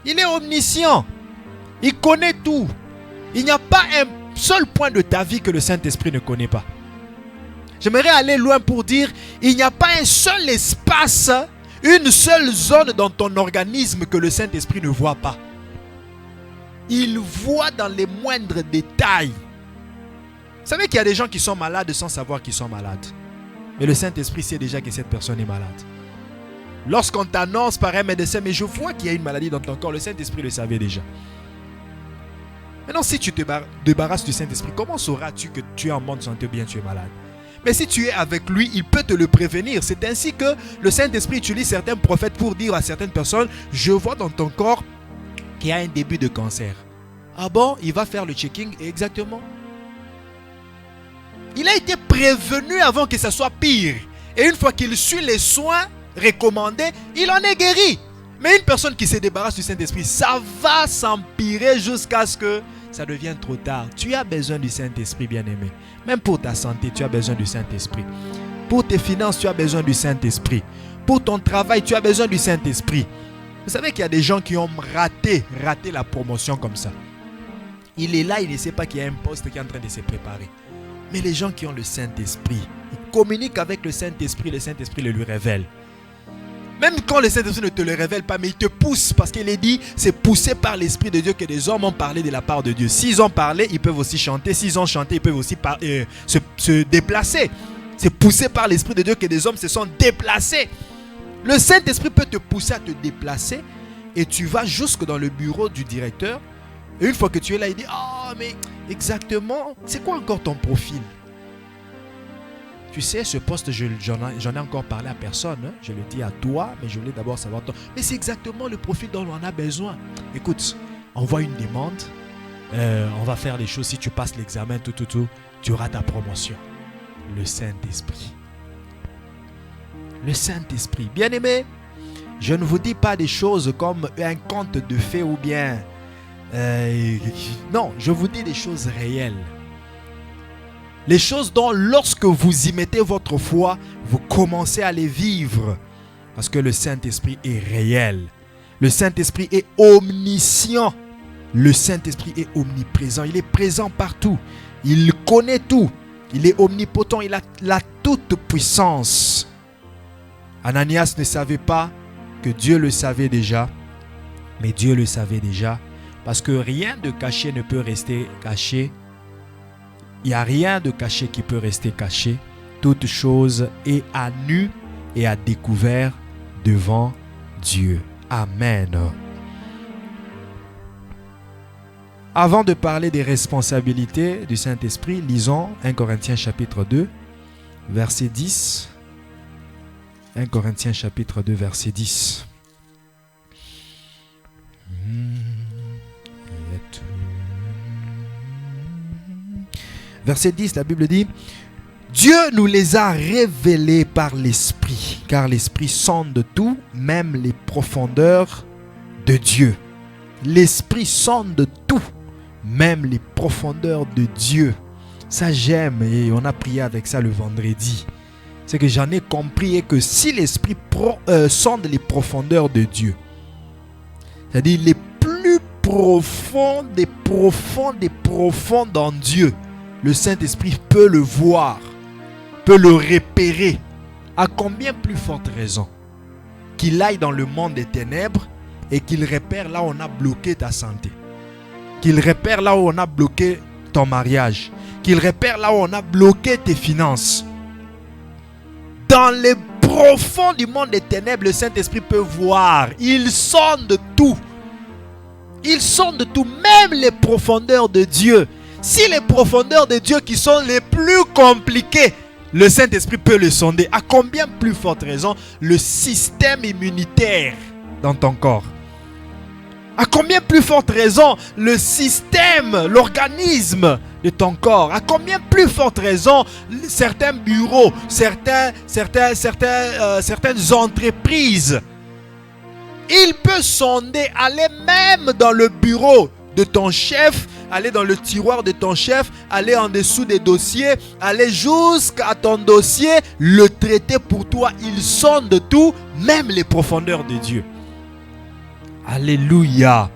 Il est omniscient. Il connaît tout. Il n'y a pas un seul point de ta vie que le Saint-Esprit ne connaît pas. J'aimerais aller loin pour dire, il n'y a pas un seul espace, une seule zone dans ton organisme que le Saint-Esprit ne voit pas. Il voit dans les moindres détails. Vous savez qu'il y a des gens qui sont malades sans savoir qu'ils sont malades. Mais le Saint-Esprit sait déjà que cette personne est malade. Lorsqu'on t'annonce par un médecin, mais je vois qu'il y a une maladie dans ton corps, le Saint-Esprit le savait déjà. Maintenant, si tu te débarrasses du Saint-Esprit, comment sauras-tu que tu es en bonne santé ou bien tu es malade? Mais si tu es avec lui, il peut te le prévenir. C'est ainsi que le Saint-Esprit utilise certains prophètes pour dire à certaines personnes, je vois dans ton corps qu'il y a un début de cancer. Ah bon? Il va faire le checking exactement. Il a été prévenu avant que ça soit pire. Et une fois qu'il suit les soins recommandés, il en est guéri. Mais une personne qui se débarrasse du Saint-Esprit, ça va s'empirer jusqu'à ce que ça devienne trop tard. Tu as besoin du Saint-Esprit, bien-aimé. Même pour ta santé, tu as besoin du Saint-Esprit. Pour tes finances, tu as besoin du Saint-Esprit. Pour ton travail, tu as besoin du Saint-Esprit. Vous savez qu'il y a des gens qui ont raté la promotion comme ça. Il est là, il ne sait pas qu'il y a un poste qui est en train de se préparer. Mais les gens qui ont le Saint-Esprit, ils communiquent avec le Saint-Esprit le lui révèle. Même quand le Saint-Esprit ne te le révèle pas, mais il te pousse, parce qu'il est dit, c'est poussé par l'Esprit de Dieu que des hommes ont parlé de la part de Dieu. S'ils ont parlé, ils peuvent aussi chanter. S'ils ont chanté, ils peuvent aussi se déplacer. C'est poussé par l'Esprit de Dieu que des hommes se sont déplacés. Le Saint-Esprit peut te pousser à te déplacer et tu vas jusque dans le bureau du directeur. Et une fois que tu es là, il dit, oh, mais exactement, c'est quoi encore ton profil? Tu sais, ce poste, j'en ai encore parlé à personne. Hein? Je le dis à toi, mais je voulais d'abord savoir toi. Mais c'est exactement le profil dont on a besoin. Écoute, envoie une demande. On va faire les choses. Si tu passes l'examen, tu auras ta promotion. Le Saint-Esprit. Le Saint-Esprit. Bien-aimé, je ne vous dis pas des choses comme un conte de fées ou bien... non, je vous dis des choses réelles. Les choses dont lorsque vous y mettez votre foi, vous commencez à les vivre. Parce que le Saint-Esprit est réel. Le Saint-Esprit est omniscient. Le Saint-Esprit est omniprésent. Il est présent partout. Il connaît tout. Il est omnipotent. Il a la toute puissance. Ananias ne savait pas que Dieu le savait déjà. Mais Dieu le savait déjà. Parce que rien de caché ne peut rester caché. Il n'y a rien de caché qui peut rester caché. Toute chose est à nu et à découvert devant Dieu. Amen. Avant de parler des responsabilités du Saint-Esprit, lisons 1 Corinthiens chapitre 2, verset 10. 1 Corinthiens chapitre 2, verset 10. Verset 10, la Bible dit: Dieu nous les a révélés par l'Esprit, car l'Esprit sonde tout, même les profondeurs de Dieu. L'Esprit sonde tout, même les profondeurs de Dieu. Ça j'aime, et on a prié avec ça le vendredi. C'est que j'en ai compris, et que si l'Esprit sonde les profondeurs de Dieu, c'est-à-dire les plus profonds des profonds en Dieu, le Saint-Esprit peut le voir, peut le repérer. À combien plus forte raison qu'il aille dans le monde des ténèbres et qu'il repère là où on a bloqué ta santé, qu'il repère là où on a bloqué ton mariage, qu'il repère là où on a bloqué tes finances. Dans les profonds du monde des ténèbres, le Saint-Esprit peut voir. Il sonde tout. Il sonde tout, même les profondeurs de Dieu. Si les profondeurs de Dieu qui sont les plus compliquées, le Saint-Esprit peut le sonder, à combien plus forte raison le système immunitaire dans ton corps? À combien plus forte raison le système, l'organisme de ton corps? À combien plus forte raison certains bureaux, certaines entreprises? Il peut sonder, aller même dans le bureau de ton chef, aller dans le tiroir de ton chef, aller en dessous des dossiers, aller jusqu'à ton dossier, le traiter pour toi. Il sonde tout, même les profondeurs de Dieu. Alléluia.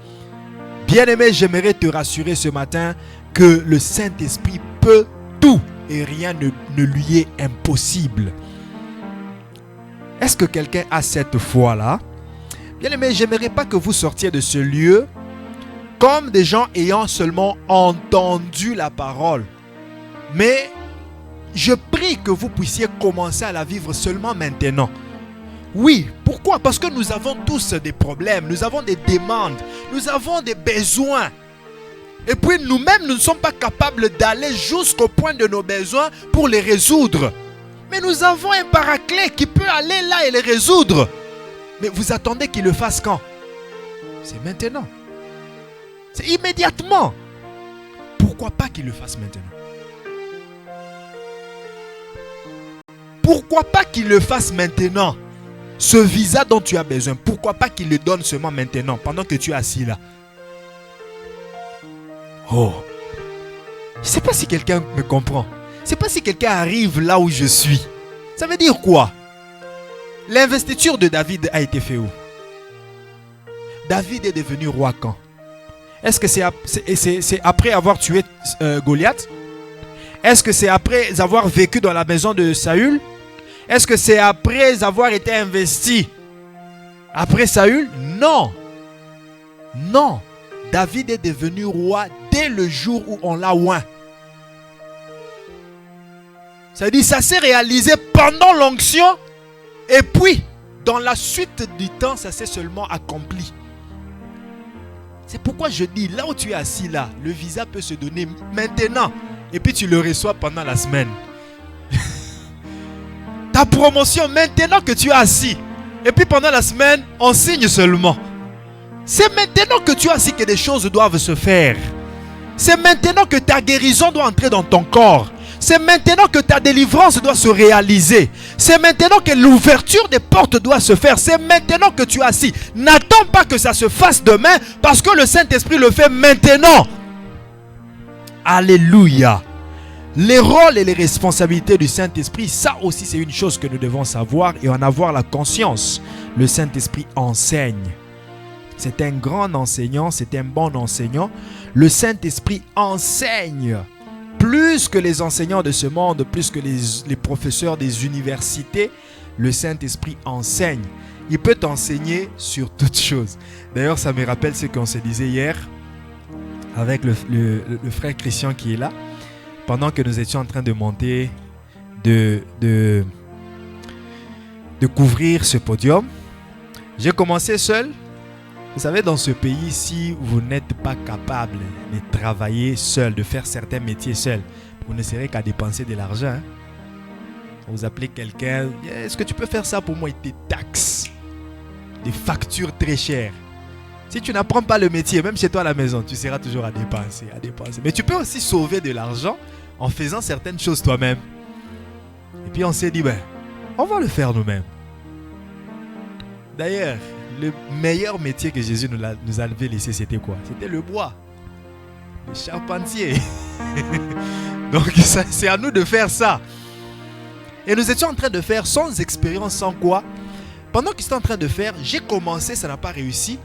Bien-aimé, j'aimerais te rassurer ce matin que le Saint-Esprit peut tout et rien ne lui est impossible. Est-ce que quelqu'un a cette foi-là? Bien-aimé, j'aimerais pas que vous sortiez de ce lieu comme des gens ayant seulement entendu la parole. Mais je prie que vous puissiez commencer à la vivre seulement maintenant. Oui, pourquoi? Parce que nous avons tous des problèmes, nous avons des demandes, nous avons des besoins. Et puis nous-mêmes, nous ne sommes pas capables d'aller jusqu'au point de nos besoins pour les résoudre. Mais nous avons un paraclet qui peut aller là et les résoudre. Mais vous attendez qu'il le fasse quand? C'est maintenant. C'est immédiatement. Pourquoi pas qu'il le fasse maintenant? Pourquoi pas qu'il le fasse maintenant? Ce visa dont tu as besoin, pourquoi pas qu'il le donne seulement maintenant, pendant que tu es assis là? Oh, je ne sais pas si quelqu'un me comprend. Je ne sais pas si quelqu'un arrive là où je suis. Ça veut dire quoi? L'investiture de David a été faite où? David est devenu roi quand? Est-ce que c'est après avoir tué Goliath? Est-ce que c'est après avoir vécu dans la maison de Saül? Est-ce que c'est après avoir été investi après Saül? Non. Non. David est devenu roi dès le jour où on l'a oint. C'est-à-dire ça s'est réalisé pendant l'onction et puis dans la suite du temps ça s'est seulement accompli. C'est pourquoi je dis, là où tu es assis là, le visa peut se donner maintenant et puis tu le reçois pendant la semaine. Ta promotion maintenant que tu es assis et puis pendant la semaine, on signe seulement. C'est maintenant que tu es assis que des choses doivent se faire. C'est maintenant que ta guérison doit entrer dans ton corps. C'est maintenant que ta délivrance doit se réaliser. C'est maintenant que l'ouverture des portes doit se faire. C'est maintenant que tu es assis. N'attends pas que ça se fasse demain parce que le Saint-Esprit le fait maintenant. Alléluia. Les rôles et les responsabilités du Saint-Esprit, ça aussi c'est une chose que nous devons savoir et en avoir la conscience. Le Saint-Esprit enseigne. C'est un grand enseignant, c'est un bon enseignant. Le Saint-Esprit enseigne plus que les enseignants de ce monde, plus que les professeurs des universités. Le Saint-Esprit enseigne. Il peut t'enseigner sur toutes choses. D'ailleurs, ça me rappelle ce qu'on se disait hier avec le frère Christian qui est là. Pendant que nous étions en train de monter, de couvrir ce podium, j'ai commencé seul. Vous savez, dans ce pays, si vous n'êtes pas capable de travailler seul, de faire certains métiers seul, vous ne serez qu'à dépenser de l'argent. Hein? Vous appelez quelqu'un, est-ce que tu peux faire ça pour moi? Il te taxe des factures très chères. Si tu n'apprends pas le métier, même chez toi à la maison, tu seras toujours à dépenser. Mais tu peux aussi sauver de l'argent en faisant certaines choses toi-même. Et puis on s'est dit, on va le faire nous-mêmes. D'ailleurs, le meilleur métier que Jésus nous avait laissé, c'était quoi? C'était le bois. Le charpentier. Donc c'est à nous de faire ça. Et nous étions en train de faire sans expérience, sans quoi. Pendant qu'ils étaient en train de faire, j'ai commencé, ça n'a pas réussi.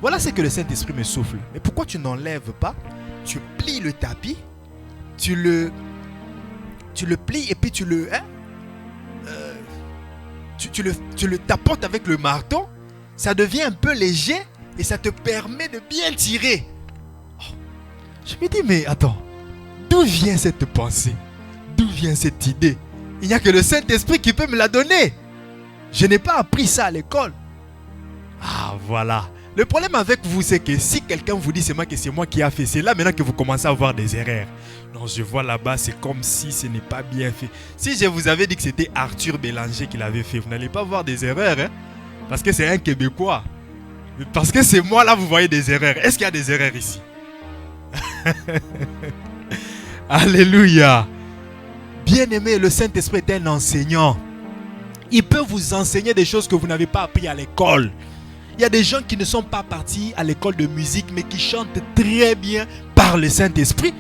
Voilà ce que le Saint-Esprit me souffle. Mais pourquoi tu n'enlèves pas? Tu plies le tapis, tu le plies et puis tu le tapotes avec le marteau. Ça devient un peu léger et ça te permet de bien tirer. Je me dis, mais attends, d'où vient cette pensée? D'où vient cette idée? Il n'y a que le Saint-Esprit qui peut me la donner. Je n'ai pas appris ça à l'école. Ah, voilà. Le problème avec vous, c'est que si quelqu'un vous dit que c'est moi qui a fait, c'est là maintenant que vous commencez à avoir des erreurs. Non, je vois là-bas, c'est comme si ce n'est pas bien fait. Si je vous avais dit que c'était Arthur Bélanger qui l'avait fait, vous n'allez pas voir des erreurs, hein? Parce que c'est un Québécois. Parce que c'est moi, là, vous voyez des erreurs. Est-ce qu'il y a des erreurs ici? Alléluia. Bien-aimé, le Saint-Esprit est un enseignant. Il peut vous enseigner des choses que vous n'avez pas appris à l'école. Il y a des gens qui ne sont pas partis à l'école de musique, mais qui chantent très bien par le Saint-Esprit.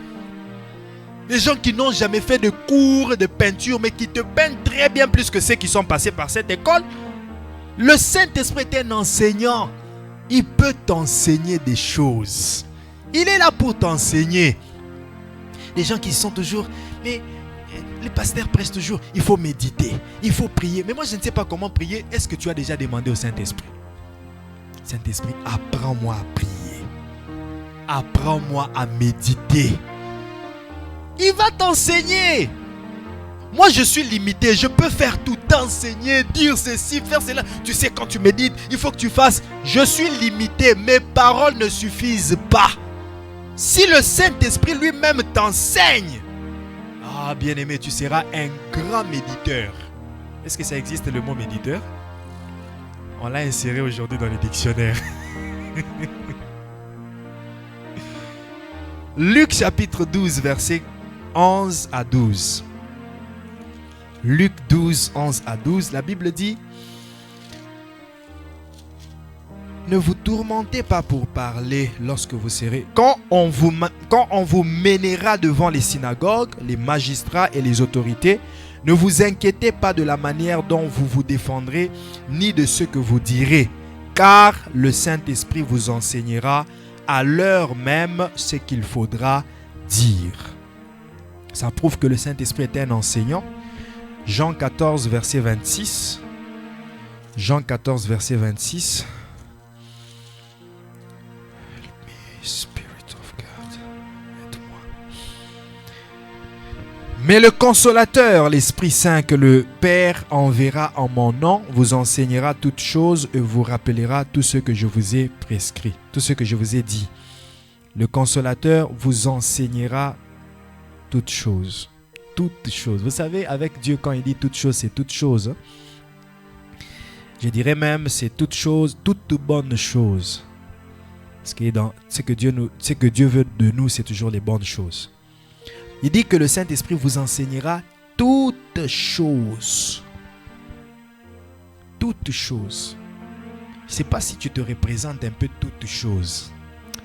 Des gens qui n'ont jamais fait de cours de peinture, mais qui te peignent très bien plus que ceux qui sont passés par cette école. Le Saint-Esprit est un enseignant. Il peut t'enseigner des choses. Il est là pour t'enseigner. Les gens qui sont toujours... Mais les pasteurs prêchent toujours. Il faut méditer. Il faut prier. Mais moi, je ne sais pas comment prier. Est-ce que tu as déjà demandé au Saint-Esprit? Saint-Esprit, apprends-moi à prier. Apprends-moi à méditer. Il va t'enseigner. Moi, je suis limité. Je peux faire tout, t'enseigner, dire ceci, faire cela. Tu sais, quand tu médites, il faut que tu fasses. Je suis limité. Mes paroles ne suffisent pas. Si le Saint-Esprit lui-même t'enseigne, ah, bien-aimé, tu seras un grand méditeur. Est-ce que ça existe, le mot méditeur? On l'a inséré aujourd'hui dans le dictionnaire. Luc chapitre 12, versets 11 à 12. Luc 12, 11 à 12, la Bible dit: ne vous tourmentez pas pour parler lorsque vous serez. Quand on vous mènera devant les synagogues, les magistrats et les autorités, ne vous inquiétez pas de la manière dont vous vous défendrez, ni de ce que vous direz, car le Saint-Esprit vous enseignera à l'heure même ce qu'il faudra dire. Ça prouve que le Saint-Esprit est un enseignant. Jean 14, verset 26. Jean 14, verset 26. Spirit of God, aide-moi. Mais le consolateur, l'Esprit Saint que le Père enverra en mon nom, vous enseignera toutes choses et vous rappellera tout ce que je vous ai prescrit, tout ce que je vous ai dit. Le consolateur vous enseignera toutes choses. Toutes choses. Vous savez, avec Dieu, quand il dit toutes choses, c'est toutes choses. Je dirais même, c'est toutes choses, toutes bonnes choses. Ce que Dieu veut de nous, c'est toujours les bonnes choses. Il dit que le Saint-Esprit vous enseignera toutes choses. Toutes choses. Je ne sais pas si tu te représentes un peu toutes choses.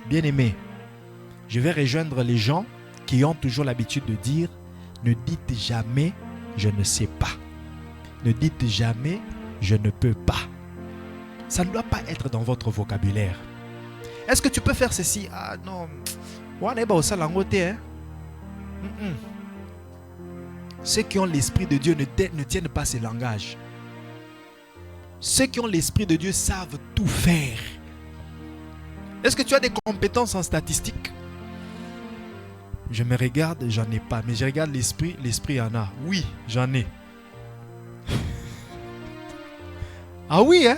Bien-aimé, je vais rejoindre les gens qui ont toujours l'habitude de dire: ne dites jamais je ne sais pas. Ne dites jamais je ne peux pas. Ça ne doit pas être dans votre vocabulaire. Est-ce que tu peux faire ceci? Ah non. Ceux qui ont l'Esprit de Dieu ne tiennent pas ces langages. Ceux qui ont l'Esprit de Dieu savent tout faire. Est-ce que tu as des compétences en statistique? Je me regarde, j'en ai pas. Mais je regarde l'Esprit, l'Esprit en a. Oui, j'en ai. Ah oui, hein?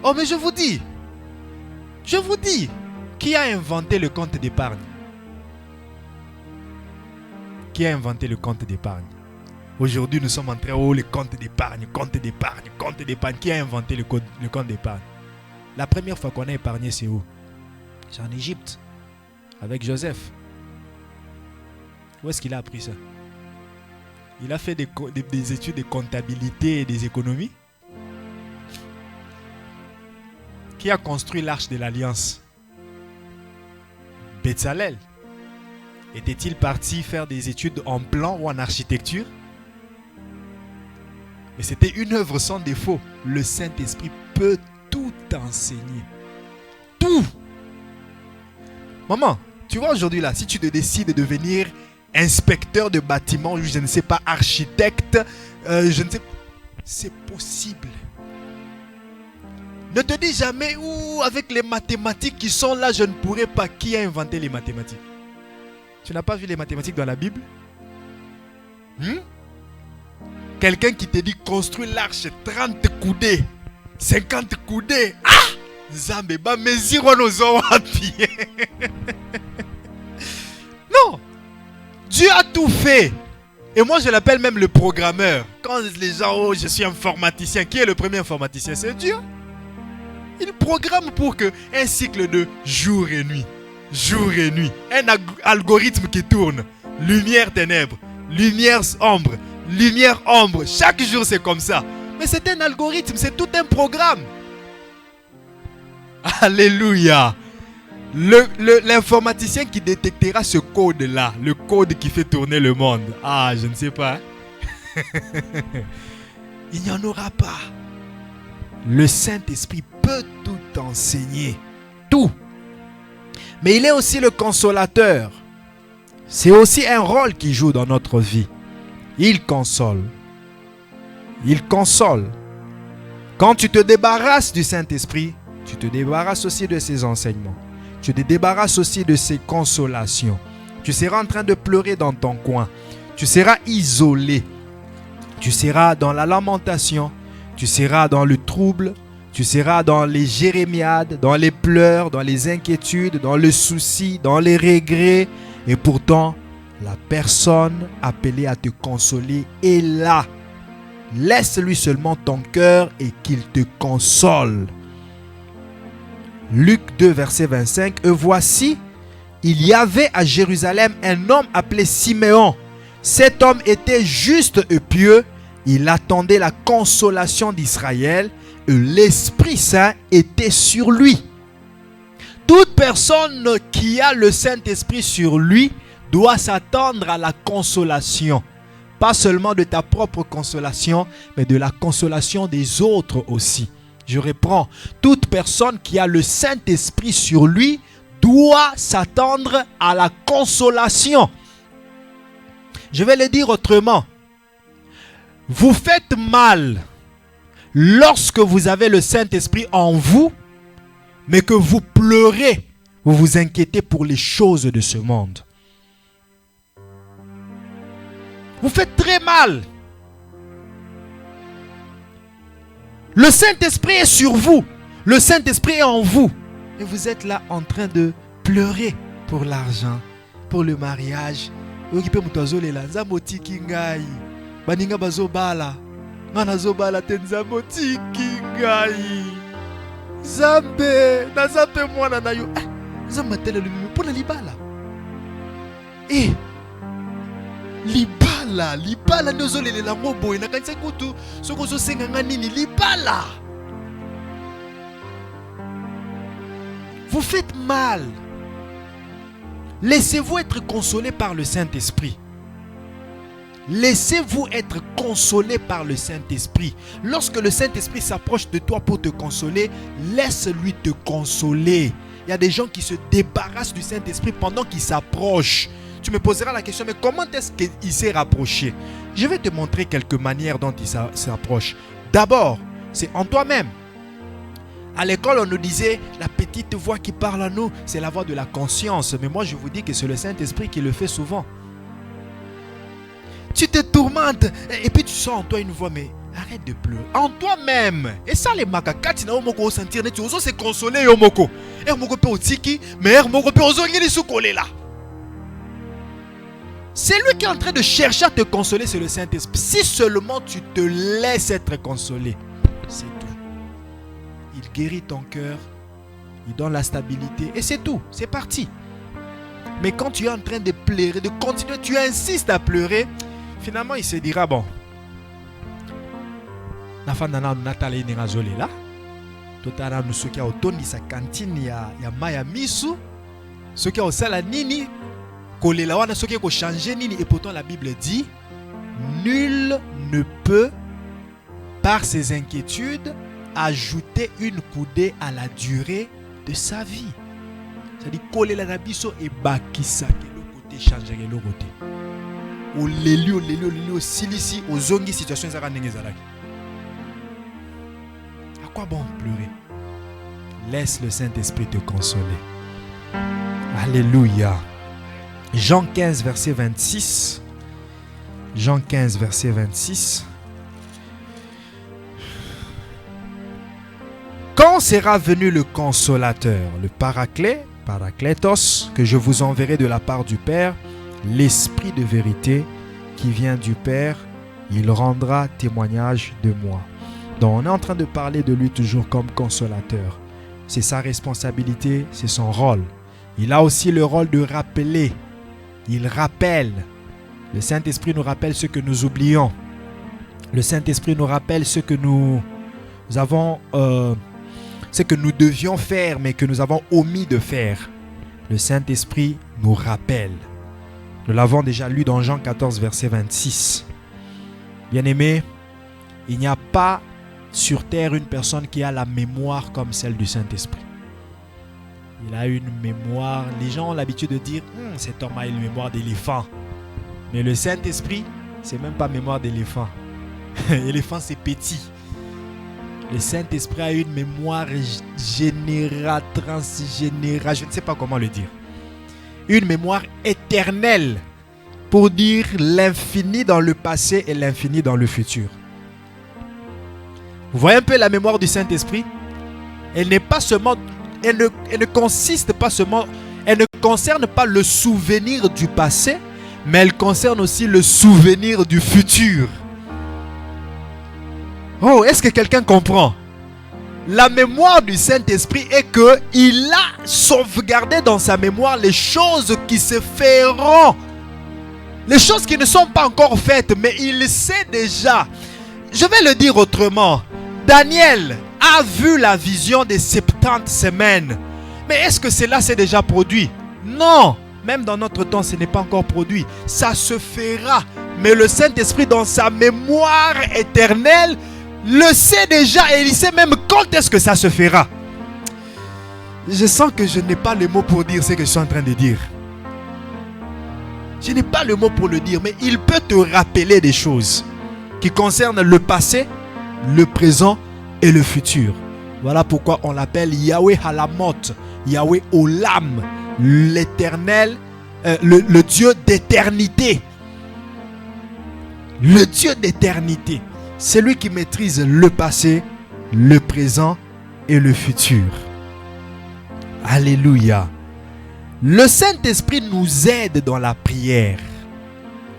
Oh, mais je vous dis, qui a inventé le compte d'épargne? Qui a inventé le compte d'épargne? Aujourd'hui, nous sommes en train de le compte d'épargne. Qui a inventé le compte d'épargne? La première fois qu'on a épargné, c'est où? C'est en Égypte, avec Joseph. Où est-ce qu'il a appris ça? Il a fait des études de comptabilité et des économies. Qui a construit l'arche de l'Alliance? Bezalel. Était-il parti faire des études en plan ou en architecture? Mais c'était une œuvre sans défaut. Le Saint-Esprit peut tout enseigner. Tout. Maman, tu vois aujourd'hui là, si tu te décides de devenir inspecteur de bâtiment, je ne sais pas, architecte, je ne sais pas, c'est possible. Ne te dis jamais, avec les mathématiques qui sont là, je ne pourrais pas. Qui a inventé les mathématiques? Tu n'as pas vu les mathématiques dans la Bible? Quelqu'un qui te dit construire l'arche 30 coudées, 50 coudées. Ah! Zambeba, mesiro nos wapi. Non! Dieu a tout fait. Et moi, je l'appelle même le programmeur. Quand les gens, je suis informaticien. Qui est le premier informaticien? C'est Dieu. Il programme pour que un cycle de jour et nuit, un algorithme qui tourne, lumière, ténèbres, lumière, ombre, lumière, ombre. Chaque jour, c'est comme ça. Mais c'est un algorithme, c'est tout un programme. Alléluia. L'informaticien qui détectera ce code-là, le code qui fait tourner le monde. Ah, je ne sais pas. Il n'y en aura pas. Le Saint-Esprit peut tout enseigner. Tout. Mais il est aussi le consolateur. C'est aussi un rôle qu'il joue dans notre vie. Il console. Il console. Quand tu te débarrasses du Saint-Esprit, tu te débarrasses aussi de ses enseignements. Tu te débarrasses aussi de ses consolations. Tu seras en train de pleurer dans ton coin. Tu seras isolé. Tu seras dans la lamentation. Tu seras dans le trouble. Tu seras dans les jérémiades, dans les pleurs, dans les inquiétudes, dans le souci, dans les regrets. Et pourtant, la personne appelée à te consoler est là. Laisse-lui seulement ton cœur et qu'il te console. Luc 2, verset 25. Et voici, il y avait à Jérusalem un homme appelé Siméon. Cet homme était juste et pieux. Il attendait la consolation d'Israël et l'Esprit Saint était sur lui. Toute personne qui a le Saint-Esprit sur lui doit s'attendre à la consolation. Pas seulement de ta propre consolation, mais de la consolation des autres aussi. Je reprends. Toute personne qui a le Saint-Esprit sur lui doit s'attendre à la consolation. Je vais le dire autrement. Vous faites mal lorsque vous avez le Saint-Esprit en vous, mais que vous pleurez, vous vous inquiétez pour les choses de ce monde. Vous faites très mal. Le Saint-Esprit est sur vous. Le Saint-Esprit est en vous. Et vous êtes là en train de pleurer pour l'argent, pour le mariage. Baninga bazobala. Ngana zobala tenzamoti kingai. Zambe, na zambe mwana na yo. Zamba tele lumimu pona libala. Libala nozolele la moboy na kanisa kutu soko so senga nini libala. Vous faites mal. Laissez-vous être consolé par le Saint-Esprit. Laissez-vous être consolé par le Saint-Esprit. Lorsque le Saint-Esprit s'approche de toi pour te consoler, laisse-lui te consoler. Il y a des gens qui se débarrassent du Saint-Esprit pendant qu'ils s'approchent. Tu me poseras la question, mais comment est-ce qu'il s'est rapproché? Je vais te montrer quelques manières dont il s'approche. D'abord, c'est en toi-même. À l'école, on nous disait, la petite voix qui parle à nous, c'est la voix de la conscience. Mais moi, je vous dis que c'est le Saint-Esprit qui le fait souvent. Tu te tourmentes et puis tu sens en toi une voix, mais arrête de pleurer. En toi-même. Et ça, les makaka, tu n'as pas sentir, tu oses se consoler, yomoko. Et yomoko peut otiki, mais yomoko peut oser se coller là. C'est lui qui est en train de chercher à te consoler, c'est le Saint-Esprit. Si seulement tu te laisses être consolé, c'est tout. Il guérit ton cœur, il donne la stabilité et c'est tout, c'est parti. Mais quand tu es en train de pleurer, de continuer, tu insistes à pleurer, finalement il se dira, bon, la fin d'année, on a talé une razolé là. Tout à l'heure, nous sommes qui a autoni sa cantine, il y a Maya Misu, ceux qui ont ça la nini. Et pourtant la Bible dit, nul ne peut par ses inquiétudes ajouter une coudée à la durée de sa vie. C'est-à-dire coller la nabiso et bakisa le côté changer le côté. Au léli au silisi au zongi situation ça à quoi bon pleurer? Laisse le Saint-Esprit te consoler. Alléluia. Jean 15, verset 26. Jean 15, verset 26. Quand sera venu le consolateur, le Paraklétos, que je vous enverrai de la part du Père, l'Esprit de vérité qui vient du Père, il rendra témoignage de moi. Donc on est en train de parler de lui toujours comme consolateur. C'est sa responsabilité, c'est son rôle. Il a aussi le rôle de rappeler. Il rappelle. Le Saint-Esprit nous rappelle ce que nous oublions. Le Saint-Esprit nous rappelle ce que nous avons, ce que nous devions faire, mais que nous avons omis de faire. Le Saint-Esprit nous rappelle. Nous l'avons déjà lu dans Jean 14, verset 26. Bien-aimés, il n'y a pas sur terre une personne qui a la mémoire comme celle du Saint-Esprit. Il a une mémoire. Les gens ont l'habitude de dire cet homme a une mémoire d'éléphant. Mais le Saint-Esprit, c'est même pas mémoire d'éléphant. Éléphant, c'est petit. Le Saint-Esprit a une mémoire générale, transgénérale, je ne sais pas comment le dire. Une mémoire éternelle pour dire l'infini dans le passé et l'infini dans le futur. Vous voyez un peu la mémoire du Saint-Esprit? Elle n'est pas seulement... Elle ne consiste pas seulement, elle ne concerne pas le souvenir du passé, mais elle concerne aussi le souvenir du futur. Oh, est-ce que quelqu'un comprend? La mémoire du Saint-Esprit est qu'il a sauvegardé dans sa mémoire les choses qui se feront. Les choses qui ne sont pas encore faites, mais il sait déjà. Je vais le dire autrement. Daniel a vu la vision des 70 semaines. Mais est-ce que cela s'est déjà produit? Non. Même dans notre temps, ce n'est pas encore produit. Ça se fera. Mais le Saint-Esprit, dans sa mémoire éternelle, le sait déjà et il sait même quand est-ce que ça se fera. Je sens que je n'ai pas le mot pour dire ce que je suis en train de dire. Je n'ai pas le mot pour le dire, mais il peut te rappeler des choses qui concernent le passé, le présent et le futur. Voilà pourquoi on l'appelle Yahweh Halamot, Yahweh Olam, l'éternel, le Dieu d'éternité. Le Dieu d'éternité. C'est lui qui maîtrise le passé, le présent et le futur. Alléluia. Le Saint-Esprit nous aide dans la prière.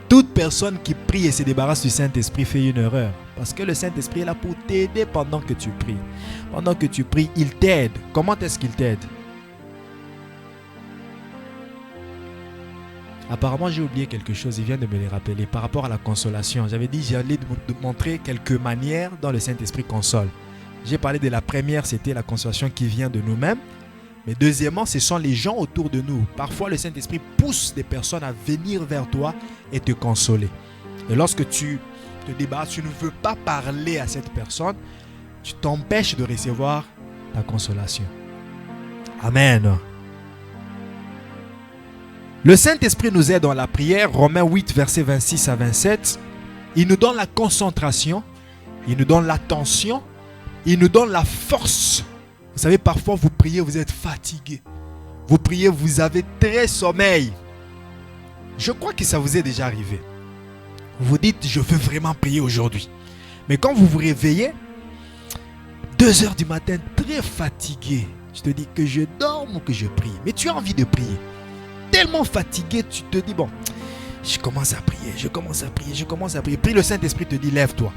Toute personne qui prie et se débarrasse du Saint-Esprit fait une erreur. Parce que le Saint-Esprit est là pour t'aider pendant que tu pries. Pendant que tu pries, il t'aide. Comment est-ce qu'il t'aide? Apparemment, j'ai oublié quelque chose. Il vient de me le rappeler. Par rapport à la consolation. J'avais dit, j'allais te montrer quelques manières dont le Saint-Esprit console. J'ai parlé de la première, c'était la consolation qui vient de nous-mêmes. Mais deuxièmement, ce sont les gens autour de nous. Parfois, le Saint-Esprit pousse des personnes à venir vers toi et te consoler. Et lorsque tu te débarrasses, tu ne veux pas parler à cette personne, tu t'empêches de recevoir ta consolation. Amen. Le Saint-Esprit nous aide dans la prière. Romains 8, versets 26 à 27. Il nous donne la concentration. Il nous donne l'attention. Il nous donne la force. Vous savez, parfois vous priez, vous êtes fatigué. Vous priez, vous avez très sommeil. Je crois que ça vous est déjà arrivé. Vous vous dites, je veux vraiment prier aujourd'hui. Mais quand vous vous réveillez, 2 heures du matin, très fatigué, je te dis que je dorme ou que je prie. Mais tu as envie de prier. Tellement fatigué, tu te dis, bon, je commence à prier, je commence à prier. Puis le Saint-Esprit te dit, lève-toi.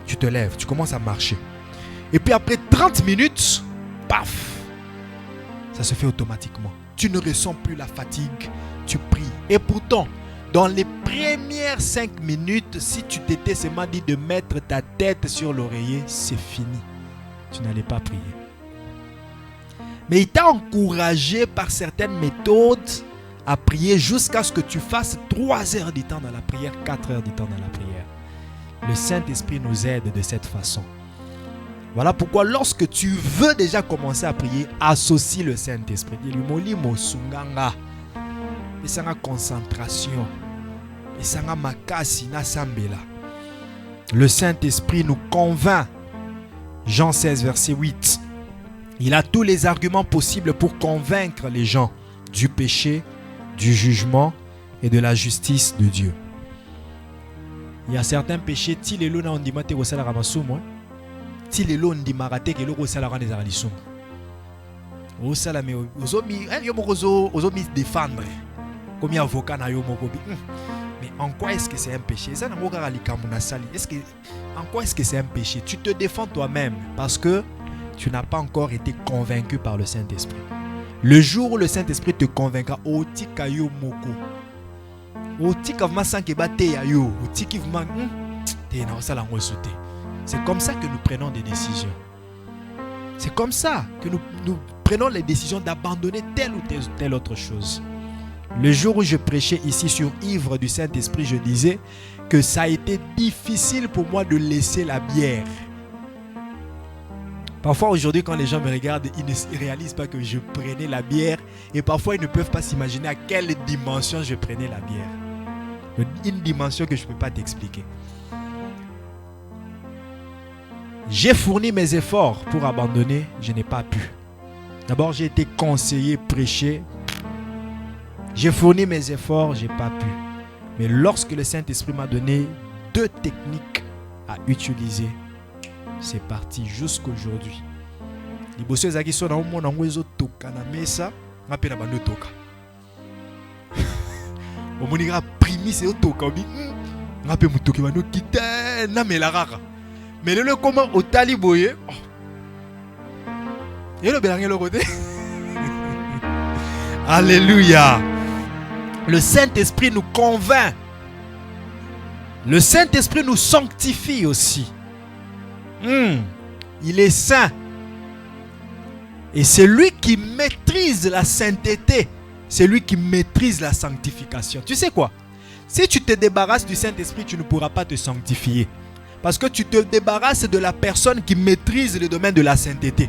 Tu te lèves, tu commences à marcher. Et puis après 30 minutes, paf, ça se fait automatiquement. Tu ne ressens plus la fatigue, tu pries. Et pourtant, dans les premières 5 minutes, si tu t'étais seulement dit de mettre ta tête sur l'oreiller, c'est fini. Tu n'allais pas prier. Mais il t'a encouragé par certaines méthodes à prier jusqu'à ce que tu fasses 3 heures du temps dans la prière, 4 heures du temps dans la prière. Le Saint-Esprit nous aide de cette façon. Voilà pourquoi lorsque tu veux déjà commencer à prier, associe le Saint-Esprit. Dis-lui, molimo sunganga. Et ça a concentration. Et ça a makasi na sambela. Le Saint-Esprit nous convainc. Jean 16, verset 8. Il a tous les arguments possibles pour convaincre les gens du péché, du jugement et de la justice de Dieu. Il y a certains péchés, ti lelo na ondima te kosala ramasumu. Ti lelo ondima te ke loko sala rane za lisumu. O sala me ozomi yo moko ozomi défendre comme avocat na yo moko bi. Mais en quoi est-ce que c'est un péché? Ça na moko ka likamu na sali. En quoi est-ce que c'est un péché? Tu te défends toi-même parce que tu n'as pas encore été convaincu par le Saint-Esprit. Le jour où le Saint-Esprit te convaincra, otika yo moko. Otika vma sanke ba te ya yo, otiki vma te na osala ngo soute. C'est comme ça que nous prenons des décisions. C'est comme ça que nous prenons les décisions d'abandonner telle ou telle autre chose. Le jour où je prêchais ici sur Ivre du Saint-Esprit, je disais que ça a été difficile pour moi de laisser la bière. Parfois aujourd'hui quand les gens me regardent, ils ne réalisent pas que je prenais la bière et parfois ils ne peuvent pas s'imaginer à quelle dimension je prenais la bière. Une dimension que je ne peux pas t'expliquer. J'ai fourni mes efforts pour abandonner, je n'ai pas pu. D'abord j'ai été conseillé, prêché. J'ai fourni mes efforts, je n'ai pas pu. Mais lorsque le Saint-Esprit m'a donné 2 techniques à utiliser, c'est parti jusqu'aujourd'hui. Liboso ezaki so na omona ngo ezotoka na mesa, ngape na bando toka. Omonika primis ezotoka obi, ngape mutoki bando kite na melaraka. Mais le comment otali boye. Et le belange le côté. Alléluia. Le Saint-Esprit nous convainc. Le Saint-Esprit nous sanctifie aussi. Il est saint. Et c'est lui qui maîtrise la sainteté. C'est lui qui maîtrise la sanctification. Tu sais quoi? Si tu te débarrasses du Saint-Esprit, tu ne pourras pas te sanctifier. Parce que tu te débarrasses de la personne qui maîtrise le domaine de la sainteté.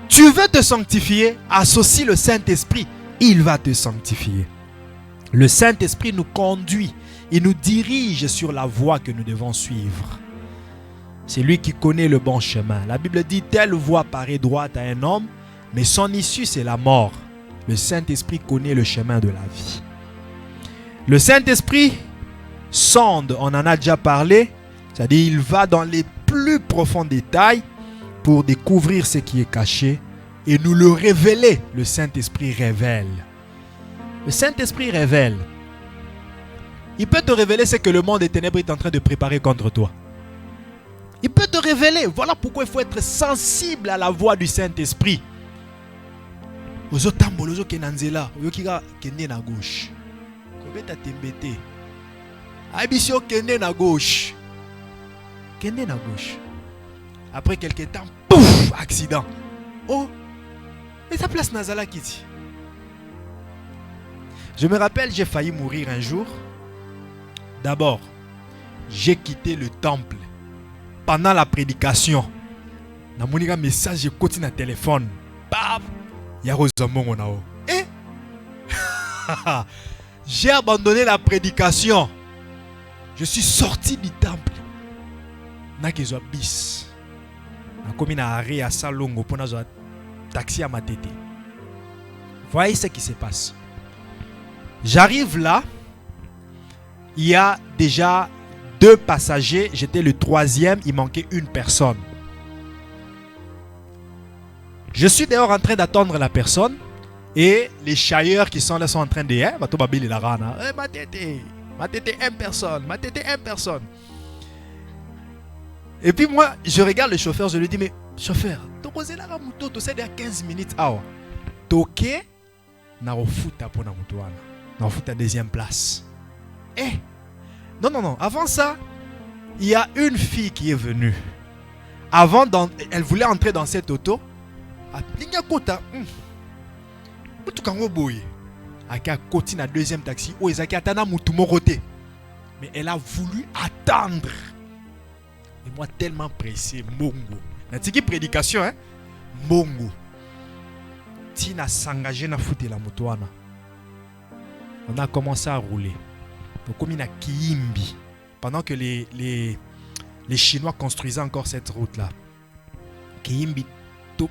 Tu veux te sanctifier, associe le Saint-Esprit. Il va te sanctifier. Le Saint-Esprit nous conduit. Il nous dirige sur la voie que nous devons suivre. C'est lui qui connaît le bon chemin. La Bible dit, telle voie paraît droite à un homme, mais son issue c'est la mort. Le Saint-Esprit connaît le chemin de la vie. Le Saint-Esprit sonde, on en a déjà parlé, c'est-à-dire il va dans les plus profonds détails pour découvrir ce qui est caché et nous le révéler. Le Saint-Esprit révèle. Le Saint-Esprit révèle. Il peut te révéler ce que le monde des ténèbres est en train de préparer contre toi. Il peut te révéler. Voilà pourquoi il faut être sensible à la voix du Saint-Esprit. Ozo tambolo ozo kenanzela, oyo kika kende na gauche. Kobeta tembete. Abisio kende na gauche. Kende na gauche. Après quelques temps, pouf, accident. Oh, et sa place Nazala Kiti. Je me rappelle, j'ai failli mourir un jour. D'abord, j'ai quitté le temple pendant la prédication. Na monika message ekoti na téléphone. Bam! Ya rozamongo nao. Eh? J'ai abandonné la prédication. Je suis sorti du temple. Nakezwa bis. Nakomi na arrêt à Salongo pour nazo taxi à Matete. Voyez ce qui se passe. J'arrive là. Il y a déjà 2 passagers. J'étais le 3e. Il manquait une personne. Je suis dehors en train d'attendre la personne. Et les chailleurs qui sont là sont en train de dire Matete, une personne. Matete, une personne. Et puis moi, je regarde le chauffeur. Je lui dis, mais chauffeur, tu là moto, tu sais, il y a 15 minutes. Toké, na refuta pour na moto. Na refuta deuxième place. Eh, non. Avant ça, il y a une fille qui est venue. Elle voulait entrer dans cette auto. Elle a côté na deuxième taxi. Mais elle a voulu attendre. Et moi tellement pressé, mongo. Natiki prédication, hein? Mongo. Tina s'engager na foutre la moto. On a commencé à rouler. Donc comme il a Kiimbi. Pendant que les Chinois construisaient encore cette route là. Kiimbi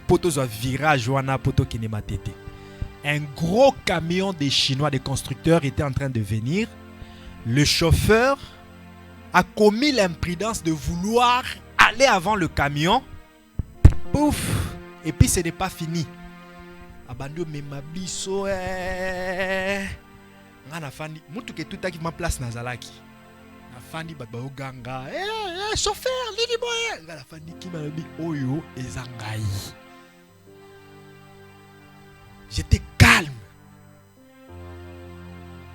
poto zo virage wana poto kinema tete. Un gros camion des Chinois, des constructeurs était en train de venir. Le chauffeur a commis l'imprudence de vouloir aller avant le camion. Pouf! Et puis ce n'est pas fini. Abando memabiso ngana fandi mutu ke tout ma place nazalaki. Na fandi ba oganga. Chauffeur, lili boy. Ngana fandi ki mabi oyo ezangai. J'étais calme.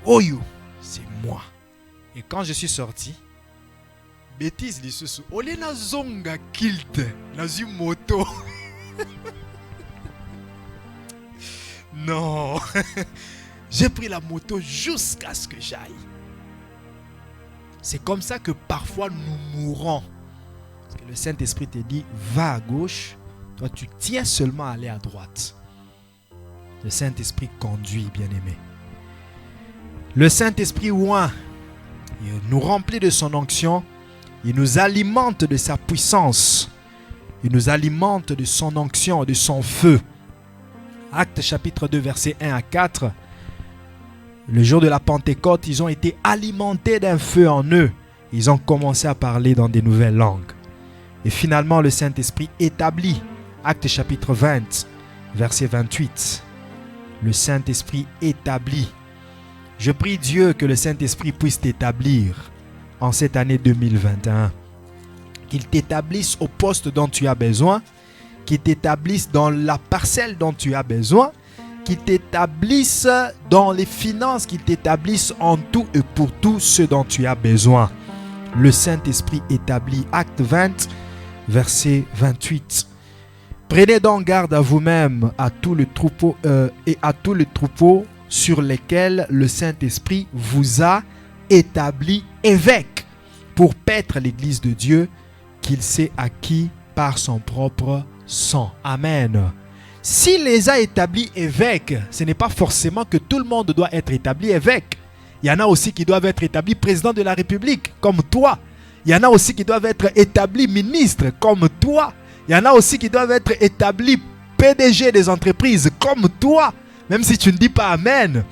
Oyo, c'est moi. Et quand je suis sorti, bêtise lisusu, ole na zonga kilt na zu moto. Non. J'ai pris la moto jusqu'à ce que j'aille. C'est comme ça que parfois nous mourons. Parce que le Saint-Esprit te dit, va à gauche, toi tu tiens seulement à aller à droite. Le Saint-Esprit conduit, bien-aimé. Le Saint-Esprit oint, il nous remplit de son onction, il nous alimente de sa puissance, il nous alimente de son onction, de son feu. Actes chapitre 2, versets 1 à 4. Le jour de la Pentecôte, ils ont été alimentés d'un feu en eux. Ils ont commencé à parler dans des nouvelles langues. Et finalement, le Saint-Esprit établit. Actes chapitre 20, verset 28. Le Saint-Esprit établit. Je prie Dieu que le Saint-Esprit puisse t'établir en cette année 2021. Qu'il t'établisse au poste dont tu as besoin. Qu'il t'établisse dans la parcelle dont tu as besoin. Qu'il t'établisse dans les finances. Qu'il t'établisse en tout et pour tout ce dont tu as besoin. Le Saint-Esprit établit. Acte 20, verset 28. Prenez donc garde à vous-même à tout le troupeau et à tout le troupeau sur lesquels le Saint-Esprit vous a établi évêque pour paître l'église de Dieu qu'il s'est acquis par son propre sang. Amen. S'il les a établis évêques, ce n'est pas forcément que tout le monde doit être établi évêque. Il y en a aussi qui doivent être établis président de la République, comme toi. Il y en a aussi qui doivent être établis ministres, comme toi. Il y en a aussi qui doivent être établis PDG des entreprises, comme toi. Même si tu ne dis pas Amen.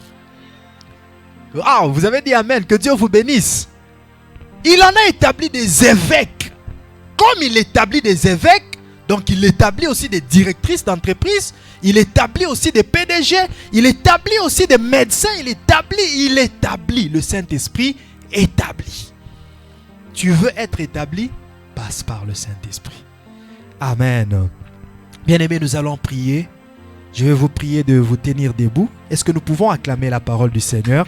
Ah, vous avez dit Amen, que Dieu vous bénisse. Il en a établi des évêques. Comme il établit des évêques, donc il établit aussi des directrices d'entreprise, il établit aussi des PDG, il établit aussi des médecins, il établit. Le Saint-Esprit établit. Tu veux être établi? Passe par le Saint-Esprit. Amen. Bien-aimés, nous allons prier. Je vais vous prier de vous tenir debout. Est-ce que nous pouvons acclamer la parole du Seigneur?